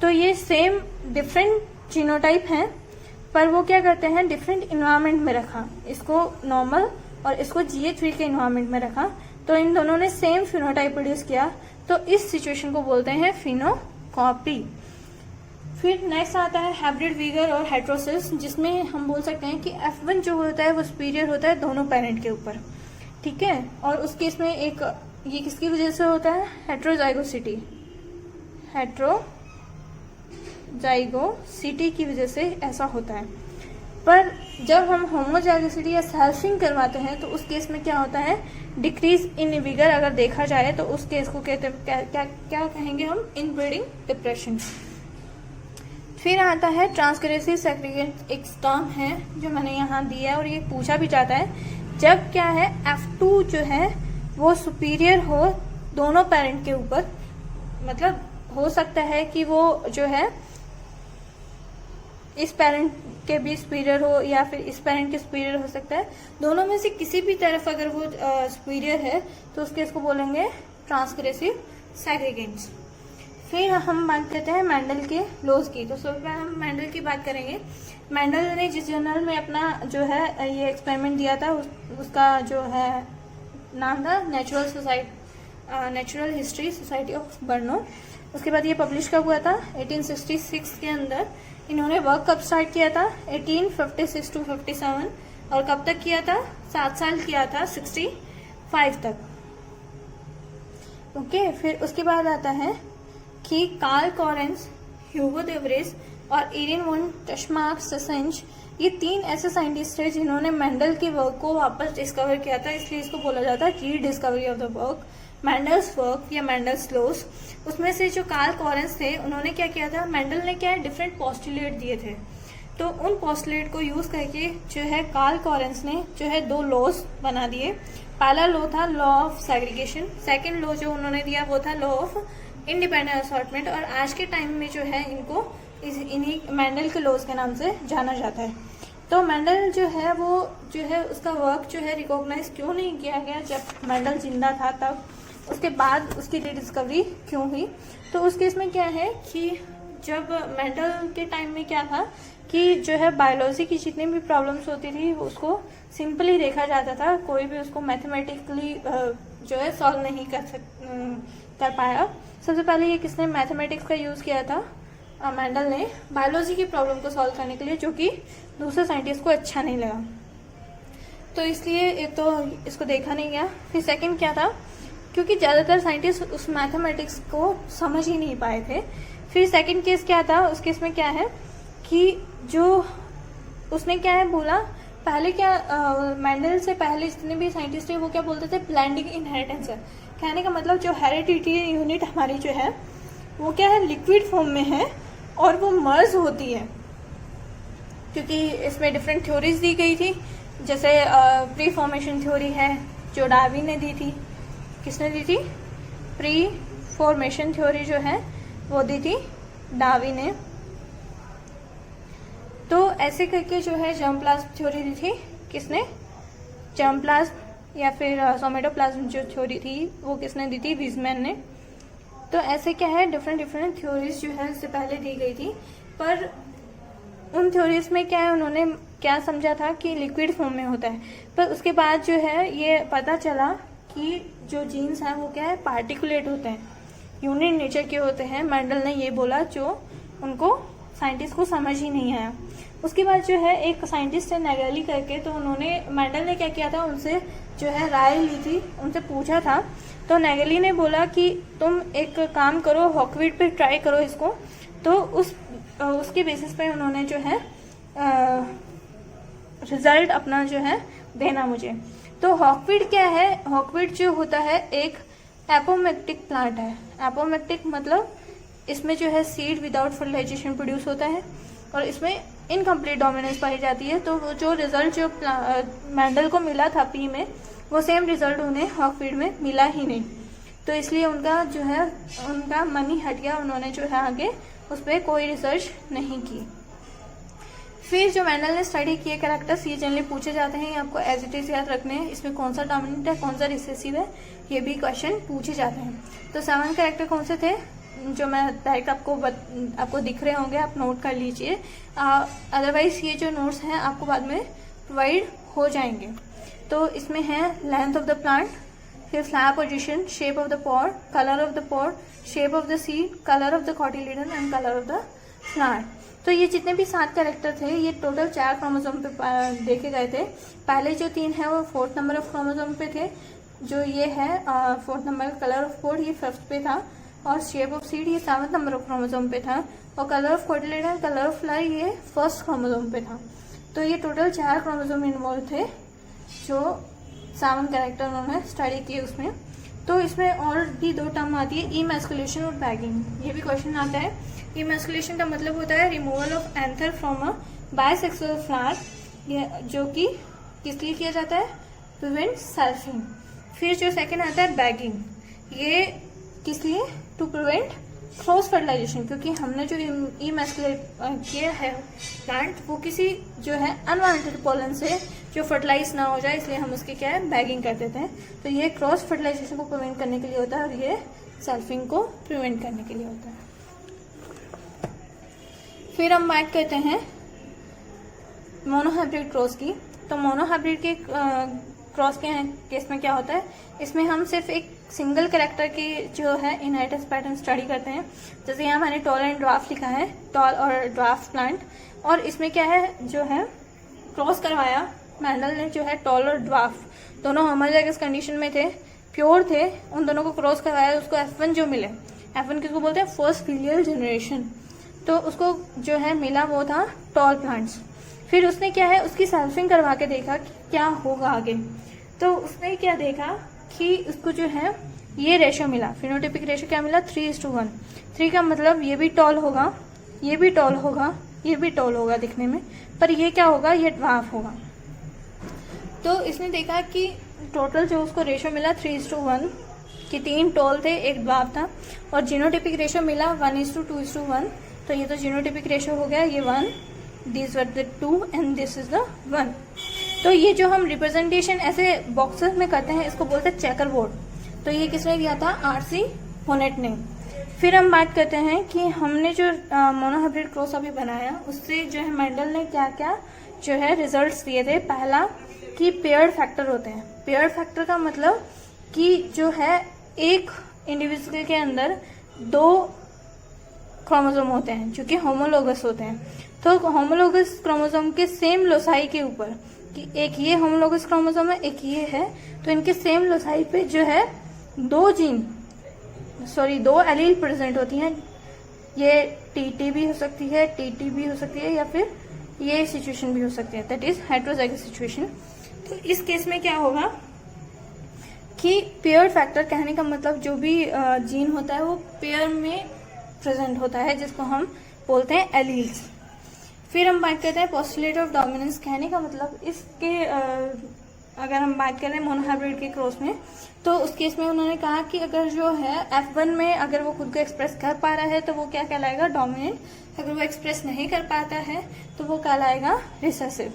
तो ये सेम डिफरेंट जीनोटाइप हैं, पर वो क्या करते हैं, डिफरेंट इन्वायरमेंट में रखा, इसको नॉर्मल और इसको Ga3 के इन्वायरमेंट में रखा, तो इन दोनों ने सेम फिनोटाइप प्रोड्यूस किया। तो इस सिचुएशन को बोलते हैं फिनोकॉपी। फिर नेक्स्ट आता है हाइब्रिड विगर और हेट्रोसिस, जिसमें हम बोल सकते हैं कि F1 जो होता है वो सुपीरियर होता है दोनों पेरेंट के ऊपर। ठीक है, और उस केस में एक ये किसकी वजह से होता है, हेट्रोजाइगोसिटी की वजह से ऐसा होता है। पर जब हम होमोजाइगोसिटी या सेल्फिंग करवाते हैं तो उस केस में क्या होता है, डिक्रीज इन विगर अगर देखा जाए तो उस केस को कहते हैं क्या कहेंगे हम, इनब्रीडिंग डिप्रेशन। फिर आता है ट्रांसग्रेसिव सेग्रीगेट, एक टर्म है जो मैंने यहाँ दिया है और ये पूछा भी जाता है, जब क्या है F2 जो है वो सुपीरियर हो दोनों पेरेंट के ऊपर, मतलब हो सकता है कि वो जो है इस पेरेंट के भी सुपीरियर हो या फिर इस पेरेंट के सुपीरियर हो सकता है, दोनों में से किसी भी तरफ अगर वो सुपीरियर है तो उसके इसको बोलेंगे ट्रांसग्रेसिव सेग्रीगेंट्स। फिर हम बात करते हैं मेंडल के लॉज की। तो सबसे पहले हम मेंडल की बात करेंगे। मेंडल ने जिस जर्नल में अपना जो है ये एक्सपेरिमेंट दिया था उसका जो है नाम था नेचुरल हिस्ट्री सोसाइटी ऑफ बर्नो। उसके बाद ये पब्लिश कब हुआ था, 1866 के अंदर। इन्होंने वर्क कब स्टार्ट किया था, 1856 to 57, और कब तक किया था, 7 साल किया था, 65 तक। ओके, फिर उसके बाद आता है कि कार्ल कॉरेंस, ह्यूगो देवरेज और इरिन वन टशमार्क ससेंज, ये 3 ऐसे साइंटिस्ट थे जिन्होंने मेंडल की वर्क को वापस डिस्कवर किया था, इसलिए इसको बोला जाता है री discovery of the work, Mendel's work या मेंडल्स लॉज। उसमें से जो कार्ल कॉरेंस थे उन्होंने क्या किया था, मेंडल ने क्या डिफरेंट पोस्टुलेट दिए थे, तो उन पोस्टुलेट को यूज करके जो है कार्ल कॉरेंस ने जो है 2 लॉज बना दिए। पहला लॉ था law of segregation, second law जो उन्होंने दिया वो था लॉ ऑफ इंडिपेंडेंट असॉर्टमेंट, और आज के टाइम में जो है इनको इन्हीं मेंडल के लॉज के नाम से जाना जाता है। तो मेंडल जो है वो जो है उसका वर्क जो है रिकॉग्नाइज क्यों नहीं किया गया जब मेंडल जिंदा था तब, उसके बाद उसकी रिडिस्कवरी क्यों हुई। तो उस केस में क्या है कि जब मेंडल के टाइम में क्या था कि जो है बायोलॉजी की जितनी भी प्रॉब्लम्स होती थी उसको सिंपली देखा जाता था, कोई भी उसको मैथमेटिकली जो है सॉल्व नहीं कर पाया। सबसे पहले ये किसने मैथमेटिक्स का यूज किया था, मेंडल ने बायोलॉजी की प्रॉब्लम को सॉल्व करने के लिए, जो कि दूसरे साइंटिस्ट को अच्छा नहीं लगा, तो इसलिए एक तो इसको देखा नहीं गया। फिर सेकंड क्या था क्योंकि ज़्यादातर साइंटिस्ट उस मैथमेटिक्स को समझ ही नहीं पाए थे। फिर सेकंड केस क्या था, उस केस में क्या है कि जो उसने क्या है बोला, पहले क्या मेंडल से पहले जितने भी साइंटिस्ट थे वो क्या बोलते थे, ब्लेंडिंग इनहेरिटेंस है। कहने का मतलब जो हेरिडिटी यूनिट हमारी जो है वो क्या है, लिक्विड फॉर्म में है और वो मर्ज होती है, क्योंकि इसमें डिफरेंट थ्योरीज दी गई थी। जैसे प्री फॉर्मेशन थ्योरी है जो डार्विन ने दी थी। किसने दी थी? प्री फॉर्मेशन थ्योरी जो है वो दी थी डार्विन ने। तो ऐसे करके जो है जर्मप्लाज्म थ्योरी दी थी किसने? जर्मप्लाज्म या फिर सोमेटोप्लाज्म जो थ्योरी थी वो किसने दी थी? वीजमैन ने। तो ऐसे क्या है, डिफरेंट थ्योरीज जो है इससे पहले दी गई थी, पर उन थ्योरीज में क्या है, उन्होंने क्या समझा था कि लिक्विड फॉर्म में होता है। पर उसके बाद जो है ये पता चला कि जो जीन्स हैं वो क्या है, पार्टिकुलेट होते हैं, यूनिट नेचर के होते हैं। मेंडल ने ये बोला जो उनको साइंटिस्ट को समझ ही नहीं आया। उसके बाद जो है एक साइंटिस्ट है नेगेली करके, तो उन्होंने, मेंडल ने क्या किया था, उनसे जो है राय ली थी, उनसे पूछा था। तो नेगेली ने बोला कि तुम एक काम करो, हॉकवीड पे ट्राई करो इसको। तो उसके बेसिस पे उन्होंने जो है रिजल्ट अपना जो है देना मुझे। तो हॉकवीड क्या है? हॉकवीड जो होता है एक एपोमेक्टिक प्लांट है। एपोमेक्टिक मतलब इसमें जो है सीड विदाउट फर्टिलाइजेशन प्रोड्यूस होता है और इसमें इनकम्प्लीट डोमिनेंस पाई जाती है। तो वो जो रिजल्ट जो मेंडल को मिला था पी में, वो सेम रिजल्ट उन्हें हॉकवीड में मिला ही नहीं। तो इसलिए उनका जो है उनका मन ही हट गया, उन्होंने जो है आगे उस पर कोई रिसर्च नहीं की। फिर जो मेंडल ने स्टडी किए कैरेक्टर्स, ये जनरली पूछे जाते हैं, आपको एज इट इज याद रखने हैं। इसमें कौन सा डोमिनेंट है, कौन सा रिसेसिव है, ये भी क्वेश्चन पूछे जाते हैं। तो 7 कैरेक्टर कौन से थे जो मैं डायरेक्ट आपको दिख रहे होंगे, आप नोट कर लीजिए। अदरवाइज ये जो नोट्स हैं आपको बाद में प्रोवाइड हो जाएंगे। तो इसमें है लेंथ ऑफ द प्लांट, फिर flower position, shape of the pod, colour of the pod, shape of the seed, colour of the cotyledon and colour of the flower. तो ये जितने भी 7 कैरेक्टर थे ये टोटल 4 क्रोमोसोम पे देखे गए थे। पहले जो 3 है वो 4th नंबर ऑफ क्रोमोसोम पे थे। जो ये है 4th number, colour of pod ये 5th पे था और शेप ऑफ सीड ये 7th नंबर ऑफ क्रोमोसोम पे था और colour of cotyledon, colour of flower ये 1st क्रोमोसोम पे था। तो ये टोटल 4 क्रोमोसोम इन्वॉल्व थे जो 7 कैरेक्टर उन्होंने स्टडी किए उसमें। तो इसमें और भी 2 टर्म आती है, इमैस्कुलेशन और बैगिंग। ये भी क्वेश्चन आता है। इमैस्कुलेशन का मतलब होता है removal of anther from a bisexual flower, जो कि किस लिए किया जाता है? Prevent selfing. फिर जो सेकंड आता है बैगिंग, ये किस लिए? टू प्रिवेंट क्रॉस फर्टिलाइजेशन, क्योंकि हमने जो इमैस्कुलेट किया है प्लांट वो किसी जो है अनवांटेड पोलन से जो फर्टिलाइज ना हो जाए, इसलिए हम उसकी क्या है बैगिंग कर देते हैं। तो ये क्रॉस फर्टिलाइजेशन को प्रिवेंट करने के लिए होता है और ये सेल्फिंग को प्रिवेंट करने के लिए होता है। फिर हम बात करते हैं मोनोहाइब्रिड क्रॉस की। तो मोनोहाइब्रिड के क्रॉस के केस में क्या होता है, इसमें हम सिर्फ एक सिंगल कैरेक्टर की जो है इनहेरिटेंस पैटर्न स्टडी करते हैं। जैसे यहाँ मैंने टॉल एंड ड्वार्फ लिखा है, टॉल और ड्वार्फ प्लांट, और इसमें क्या है जो है क्रॉस करवाया मेंडल ने, जो है टॉल और ड्वार्फ दोनों होमोजाइगस कंडीशन में थे, प्योर थे, उन दोनों को क्रॉस करवाया, उसको F1 जो मिले, F1 किसको बोलते हैं? First filial generation. तो उसको जो है मिला वो था टॉल प्लांट्स। फिर उसने क्या है उसकी सेल्फिंग करवा के देखा कि क्या होगा आगे। तो उसने क्या देखा कि उसको जो है ये रेशो मिला, फिनोटाइपिक रेशो क्या मिला? 3:1। 3 का मतलब ये भी टॉल होगा, ये भी टॉल होगा, ये भी टॉल होगा दिखने में, पर ये क्या होगा? ये ड्वार्फ होगा। तो इसने देखा कि टोटल जो उसको रेशो मिला 3:1 कि 3 टॉल थे, 1 ड्वार्फ था, और जीनोटाइपिक रेशो मिला 1:2:1। तो ये तो जीनोटाइपिक रेशो हो गया, ये 1, this were the 2 and this is the 1। तो ये जो हम रिप्रेजेंटेशन ऐसे बॉक्सेस में करते हैं इसको बोलते हैं चेकर बोर्ड। तो ये किसने दिया था? R.C. होनेट ने। फिर हम बात करते हैं कि हमने जो मोनोहाइब्रिड क्रॉस अभी बनाया उससे जो है मेंडल ने क्या क्या जो है रिजल्ट्स दिए थे। पहला कि पेयर्ड फैक्टर होते हैं। पेयर्ड फैक्टर का मतलब कि जो है एक इंडिविजुअल के अंदर 2 क्रोमोसोम होते हैं जो कि होमोलोगस होते हैं। तो होमोलोगस क्रोमोसोम के सेम लोसाई के ऊपर, कि एक ये होमोलोगस क्रोमोसोम है, एक ये है, तो इनके सेम लोसाई पे जो है दो एलील प्रेजेंट होती हैं, ये टीटी भी हो सकती है, टीटी भी हो सकती है, या फिर ये सिचुएशन भी हो सकती है, दैट इज हेटेरोजाइगस सिचुएशन। तो इस केस में क्या होगा कि पेयर फैक्टर, कहने का मतलब जो भी जीन होता है वो पेयर में प्रेजेंट होता है, जिसको हम बोलते हैं एलील्स। फिर हम बात करते हैं पोस्टुलेट ऑफ डोमिनेंस, कहने का मतलब इसके अगर हम बात करें मोनोहाइब्रिड के क्रॉस में, तो उस केस में उन्होंने कहा कि अगर जो है F1 में अगर वो खुद को एक्सप्रेस कर पा रहा है तो वो क्या कहलाएगा, डोमिनेंट। अगर वो एक्सप्रेस नहीं कर पाता है तो वो कहलाएगा रिसेसिव।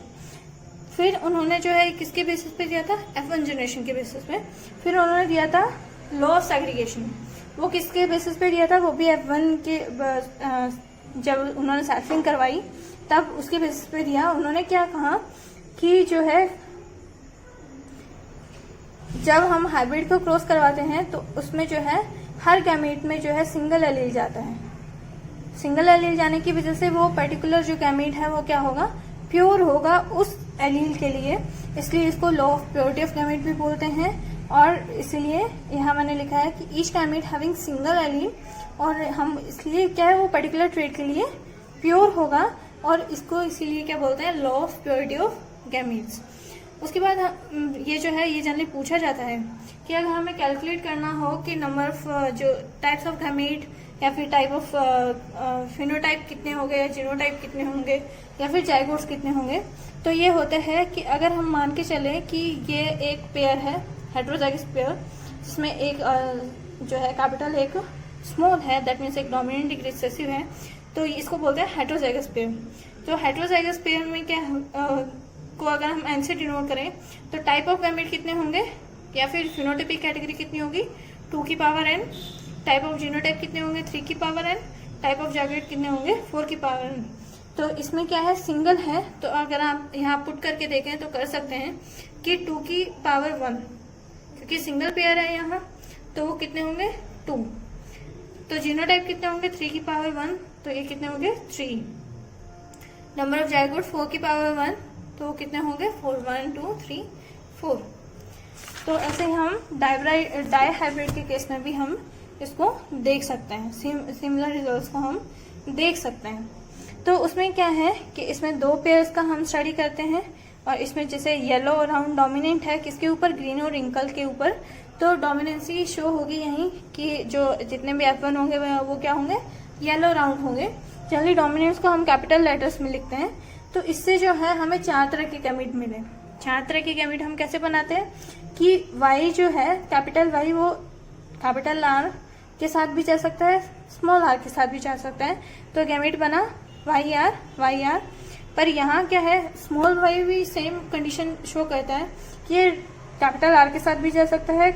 फिर उन्होंने जो है किसके बेसिस पे दिया था, F1 जनरेशन के बेसिस पे। फिर उन्होंने दिया था लॉ ऑफ सेग्रीगेशन, वो किसके बेसिस पे दिया था, वो भी F1 के जब उन्होंने सैम्पलिंग करवाई तब उसके बेसिस पे दिया। उन्होंने क्या कहा कि जो है जब हम हाइब्रिड को क्रॉस करवाते हैं तो उसमें जो है हर गैमेट में जो है सिंगल एलील जाता है। सिंगल एलील जाने की वजह से वो पर्टिकुलर जो गैमेट है वो क्या होगा, प्योर होगा उस एलील के लिए, इसलिए इसको law of purity of gamete भी बोलते हैं। और इसलिए यहाँ मैंने लिखा है कि each gamete having single allele, और हम इसलिए क्या है वो पर्टिकुलर ट्रेट के लिए प्योर होगा, और इसको इसीलिए क्या बोलते हैं, law of purity of gametes. उसके बाद ये जो है ये जनरली पूछा जाता है कि अगर हमें कैलकुलेट करना हो कि नंबर ऑफ जो टाइप्स ऑफ गैमेट या फिर टाइप ऑफ फिनोटाइप कितने होंगे, या जीनोटाइप कितने होंगे, या फिर जाइगोट्स कितने होंगे, तो ये होता है कि अगर हम मान के चलें कि ये एक पेयर है हेटेरोजाइगस पेयर, जिसमें एक जो है कैपिटल एक स्मॉल है, दैट मीन्स एक डोमिनेंट एक रिसेसिव है, तो इसको बोलते हैं हेटेरोजाइगस पेयर। तो हेटेरोजाइगस पेयर में क्या को अगर हम एन से डिनोट करें तो टाइप ऑफ गैमेट कितने होंगे, या फिर फिनोटाइपिक कैटेगरी कितनी होगी, 2 की power n, type of genotype कितने होंगे, 3 की power n, type of zygote कितने होंगे, 4 की पावर n। तो इसमें क्या है, सिंगल है, तो अगर आप यहाँ पुट करके देखें तो कर सकते हैं कि 2 की पावर 1, क्योंकि सिंगल पेयर है यहाँ, तो वो कितने होंगे, 2। तो जीनोटाइप कितने होंगे, 3 की पावर 1, तो ये कितने होंगे, 3। नंबर ऑफ जाइगोट 4 की पावर 1, तो कितने होंगे, 4, 1 2 3 4। तो ऐसे ही हम डाई हाइब्रिड के केस में भी हम इसको देख सकते हैं, सिमिलर रिजल्ट्स को हम देख सकते हैं। तो उसमें क्या है कि इसमें 2 पेयर्स का हम स्टडी करते हैं, और इसमें जैसे येलो राउंड डोमिनेंट है किसके ऊपर, ग्रीन और रिंकल के ऊपर, तो डोमिनेंसी शो होगी यहीं कि जो जितने भी F1 होंगे वो क्या होंगे, येलो राउंड होंगे। जनरली डोमिनेंस को हम कैपिटल लेटर्स में लिखते हैं। तो इससे जो है हमें 4 तरह के गैमेट मिले। 4 तरह के गैमेट हम कैसे बनाते हैं कि Y जो है कैपिटल Y वो कैपिटल R के साथ भी जा सकता है, स्मॉल r के साथ भी जा सकता है, तो गैमेट बना YR। पर यहाँ क्या है, स्मॉल y भी सेम कंडीशन शो करता है कि ये कैपिटल R के साथ भी जा सकता है,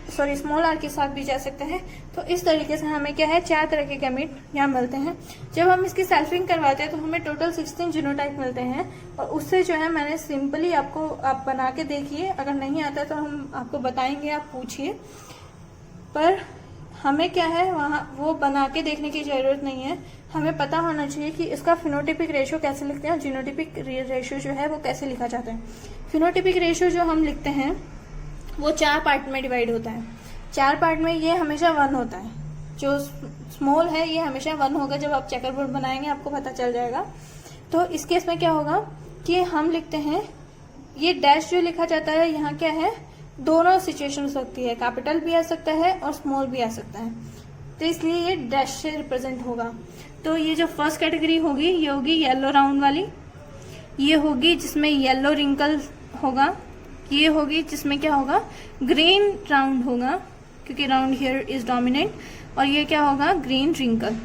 स्मॉल r के साथ भी जा सकता है। तो इस तरीके से हमें क्या है 4 तरह के गैमेट यहाँ मिलते हैं। जब हम इसकी सेल्फिंग करवाते हैं तो हमें टोटल 16 जीनोटाइप मिलते हैं, और उससे जो है मैंने सिंपली आपको आप बना के देखिए, अगर नहीं आता तो हम आपको बताएंगे, आप पूछिए। पर हमें क्या है वहाँ वो बना के देखने की जरूरत नहीं है, हमें पता होना चाहिए कि इसका फिनोटिपिक रेशियो कैसे लिखते हैं और जीनोटिपिक रेशियो जो है वो कैसे लिखा जाता है। फिनोटिपिक रेशियो जो हम लिखते हैं वो 4 पार्ट में डिवाइड होता है। 4 पार्ट में ये हमेशा 1 होता है, जो स्मॉल है ये हमेशा 1 होगा। जब आप चेकर बोर्ड बनाएंगे आपको पता चल जाएगा। तो इस केस में क्या होगा कि हम लिखते हैं, ये डैश जो लिखा जाता है यहाँ क्या है, दोनों सिचुएशन हो सकती है, कैपिटल भी आ सकता है और स्मॉल भी आ सकता है, तो इसलिए ये डैश से रिप्रेजेंट होगा। तो ये जो फर्स्ट कैटेगरी होगी ये होगी येलो राउंड वाली, ये होगी जिसमें येलो रिंकल होगा, ये होगी जिसमें क्या होगा ग्रीन राउंड होगा क्योंकि राउंड हियर इज डोमिनेंट, और ये क्या होगा ग्रीन रिंकल।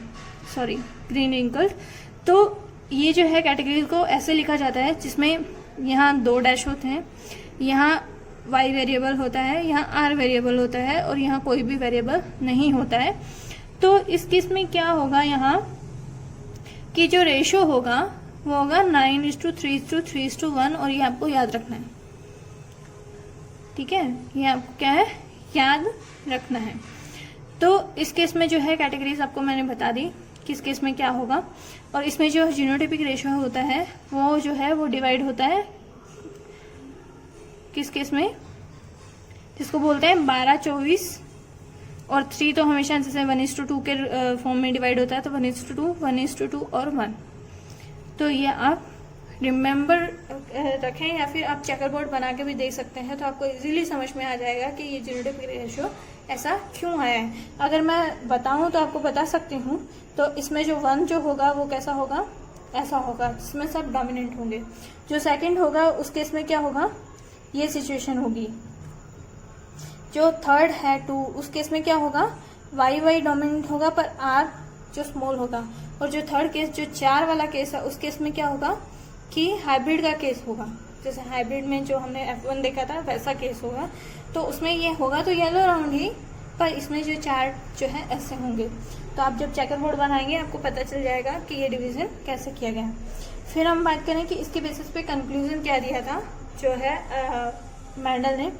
तो ये जो है कैटेगरी को ऐसे लिखा जाता है जिसमें यहाँ 2 डैश होते हैं, यहाँ y वेरिएबल होता है, यहाँ r वेरिएबल होता है और यहाँ कोई भी वेरिएबल नहीं होता है। तो इस केस में क्या होगा यहाँ कि जो रेशो होगा वो होगा 9:3:3:1, और ये आपको याद रखना है, ठीक है, ये आपको क्या है याद रखना है। तो इस केस में जो है कैटेगरीज आपको मैंने बता दी किस केस में क्या होगा, और इसमें जो जीनोटाइपिक रेशियो होता है वो जो है वो डिवाइड होता है किस केस में, जिसको बोलते हैं 12, 24 और 3 तो हमेशा जैसे 1:2 के फॉर्म में डिवाइड होता है, तो 1:2, 1:2 और 1। तो ये आप रिमेंबर रखें या फिर आप चेकर बोर्ड बना के भी देख सकते हैं, तो आपको इजीली समझ में आ जाएगा कि ये जीनोटाइपिक रेशियो ऐसा क्यों आया है। अगर मैं बताऊं तो आपको बता सकती हूँ। तो इसमें जो 1 जो होगा वो कैसा होगा, ऐसा होगा, जिसमें सब डोमिनेंट होंगे। जो सेकंड होगा उस केस में क्या होगा, ये सिचुएशन होगी। जो थर्ड है 2, उस केस में क्या होगा, वाई डोमिनेंट होगा पर आर जो स्मॉल होगा। और जो थर्ड केस, जो 4 वाला केस है, उस केस में क्या होगा कि हाइब्रिड का केस होगा। जैसे हाइब्रिड में जो हमने F1 देखा था वैसा केस होगा। तो उसमें ये होगा तो येलो राउंड ही, पर इसमें जो 4 जो है ऐसे होंगे। तो आप जब चेकर बोर्ड बनाएंगे आपको पता चल जाएगा कि ये डिवीजन कैसे किया गया है। फिर हम बात करें कि इसके बेसिस पे कंक्लूजन क्या दिया था जो है मैंडल ने।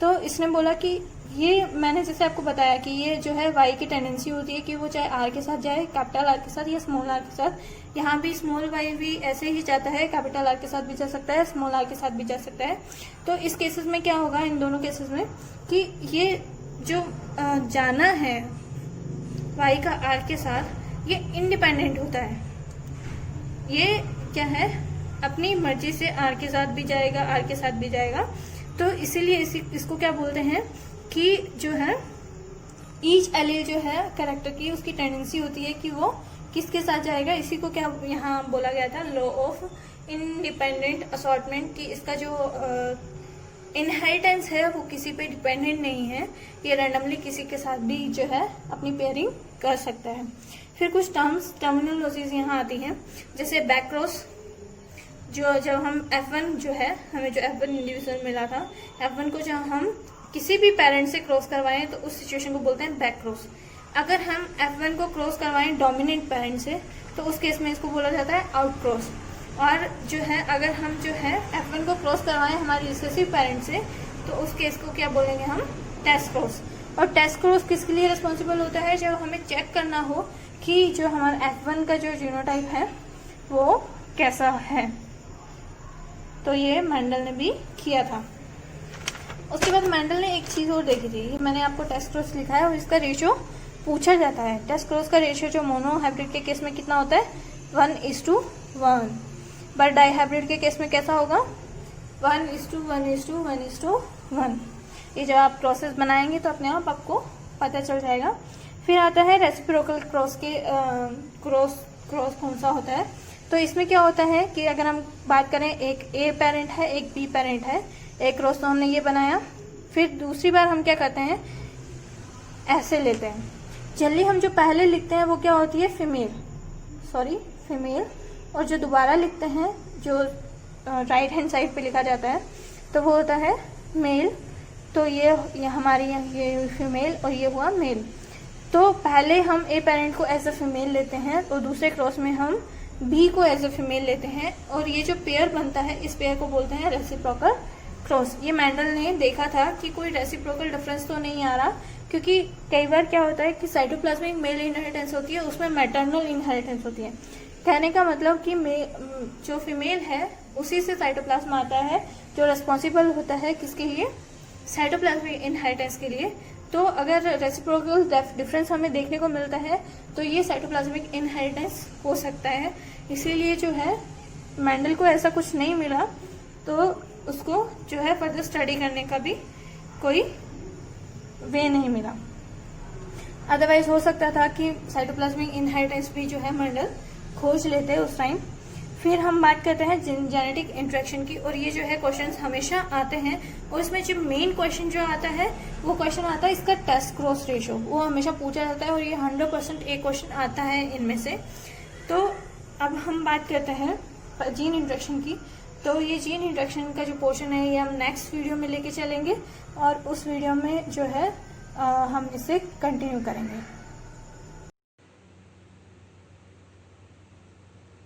तो इसने बोला कि ये मैंने जैसे आपको बताया कि ये जो है वाई की टेंडेंसी होती है कि वो चाहे आर के साथ जाए, कैपिटल आर के साथ या स्मॉल आर के साथ। यहाँ भी स्मॉल वाई भी ऐसे ही जाता है, कैपिटल आर के साथ भी जा सकता है, स्मॉल आर के साथ भी जा सकता है। तो इस केसेस में क्या होगा, इन दोनों केसेस में, कि ये जो जाना है वाई का आर के साथ, ये इंडिपेंडेंट होता है। ये क्या है, अपनी मर्जी से आर के साथ भी जाएगा, आर के साथ भी जाएगा। तो इसीलिए इसको क्या बोलते हैं कि जो है ईच एलील जो है कैरेक्टर की, उसकी टेंडेंसी होती है कि वो किसके साथ जाएगा। इसी को क्या यहाँ बोला गया था, लॉ ऑफ इंडिपेंडेंट असॉर्टमेंट, कि इसका जो इनहेरिटेंस है वो किसी पे डिपेंडेंट नहीं है, ये रैंडमली किसी के साथ भी जो है अपनी पेयरिंग कर सकता है। फिर कुछ टर्मिनोलॉजीज यहाँ आती हैं, जैसे बैक क्रॉस। जब हम F1 जो है, हमें जो F1 इंडिविजुअल मिला था, F1 को जब हम किसी भी पेरेंट से क्रॉस करवाएं तो उस सिचुएशन को बोलते हैं बैक क्रॉस। अगर हम F1 को क्रॉस करवाएं डोमिनेंट पेरेंट से तो उस केस में इसको बोला जाता है आउट क्रॉस। और जो है अगर हम जो है F1 को क्रॉस करवाएं हमारे रिसेसिव पेरेंट से तो उस केस को क्या बोलेंगे हम, टेस्ट क्रॉस। और टेस्ट क्रॉस किसके लिए रिस्पॉन्सिबल होता है, जब हमें चेक करना हो कि जो हमारा F1 का जो जीनोटाइप है वो कैसा है। तो ये मैंडल ने भी किया था। उसके बाद मैंडल ने एक चीज और देखी थी, मैंने आपको टेस्ट क्रॉस लिखा है और इसका रेशियो पूछा जाता है। टेस्ट क्रॉस का रेशियो जो मोनो हाइब्रिड के केस में कितना होता है, 1:1। बट डाई हाइब्रिड के केस में कैसा होगा, 1:1:1:1। ये जब आप प्रोसेस बनाएंगे तो अपने आप आपको पता चल जाएगा। फिर आता है रेसिप्रोकल क्रॉस के क्रॉस कौन सा होता है। तो इसमें क्या होता है कि अगर हम बात करें, एक ए पेरेंट है, एक बी पेरेंट है, एक क्रॉस तो हमने ये बनाया, फिर दूसरी बार हम क्या करते हैं, ऐसे लेते हैं। जल्दी हम जो पहले लिखते हैं वो क्या होती है, फीमेल, और जो दोबारा लिखते हैं जो राइट हैंड साइड पे लिखा जाता है तो वो होता है मेल। तो ये हमारी ये फीमेल और ये हुआ मेल। तो पहले हम ए पेरेंट को एज अ फीमेल लेते हैं और दूसरे क्रॉस में हम बी को एज अ फीमेल लेते हैं, और ये जो पेयर बनता है इस पेयर को बोलते हैं रेसिप्रोकल क्रॉस। ये मैंडल ने देखा था कि कोई रेसिप्रोकल डिफरेंस तो नहीं आ रहा, क्योंकि कई बार क्या होता है कि साइटोप्लाज्मिक मेल इनहेरिटेंस होती है, उसमें मैटरनल इनहेरिटेंस होती है। कहने का मतलब कि जो फीमेल है उसी से साइटोप्लाज्म आता है, जो रिस्पॉन्सिबल होता है किसके लिए, साइटोप्लाज्मिक इनहेरिटेंस के लिए। तो अगर रेसिप्रोकल डिफरेंस हमें देखने को मिलता है तो ये साइटोप्लाज्मिक इनहेरिटेंस हो सकता है। इसीलिए जो है मैंडल को ऐसा कुछ नहीं मिला, तो उसको जो है फर्दर स्टडी करने का भी कोई वे नहीं मिला। अदरवाइज हो सकता था कि साइटोप्लाज्मिक इनहेरिटेंस भी जो है मैंडल खोज लेते उस टाइम। फिर हम बात करते हैं जेनेटिक इंटरेक्शन की, और ये जो है क्वेश्चंस हमेशा आते हैं, और इसमें जो मेन क्वेश्चन जो आता है वो क्वेश्चन आता है इसका टेस्ट क्रॉस रेशियो, वो हमेशा पूछा जाता है और ये 100% एक क्वेश्चन आता है इनमें से। तो अब हम बात करते हैं जीन इंटरेक्शन की। तो ये जीन इंटरेक्शन का जो पोर्शन है ये हम नेक्स्ट वीडियो में लेके चलेंगे, और उस वीडियो में जो है हम इसे कंटिन्यू करेंगे।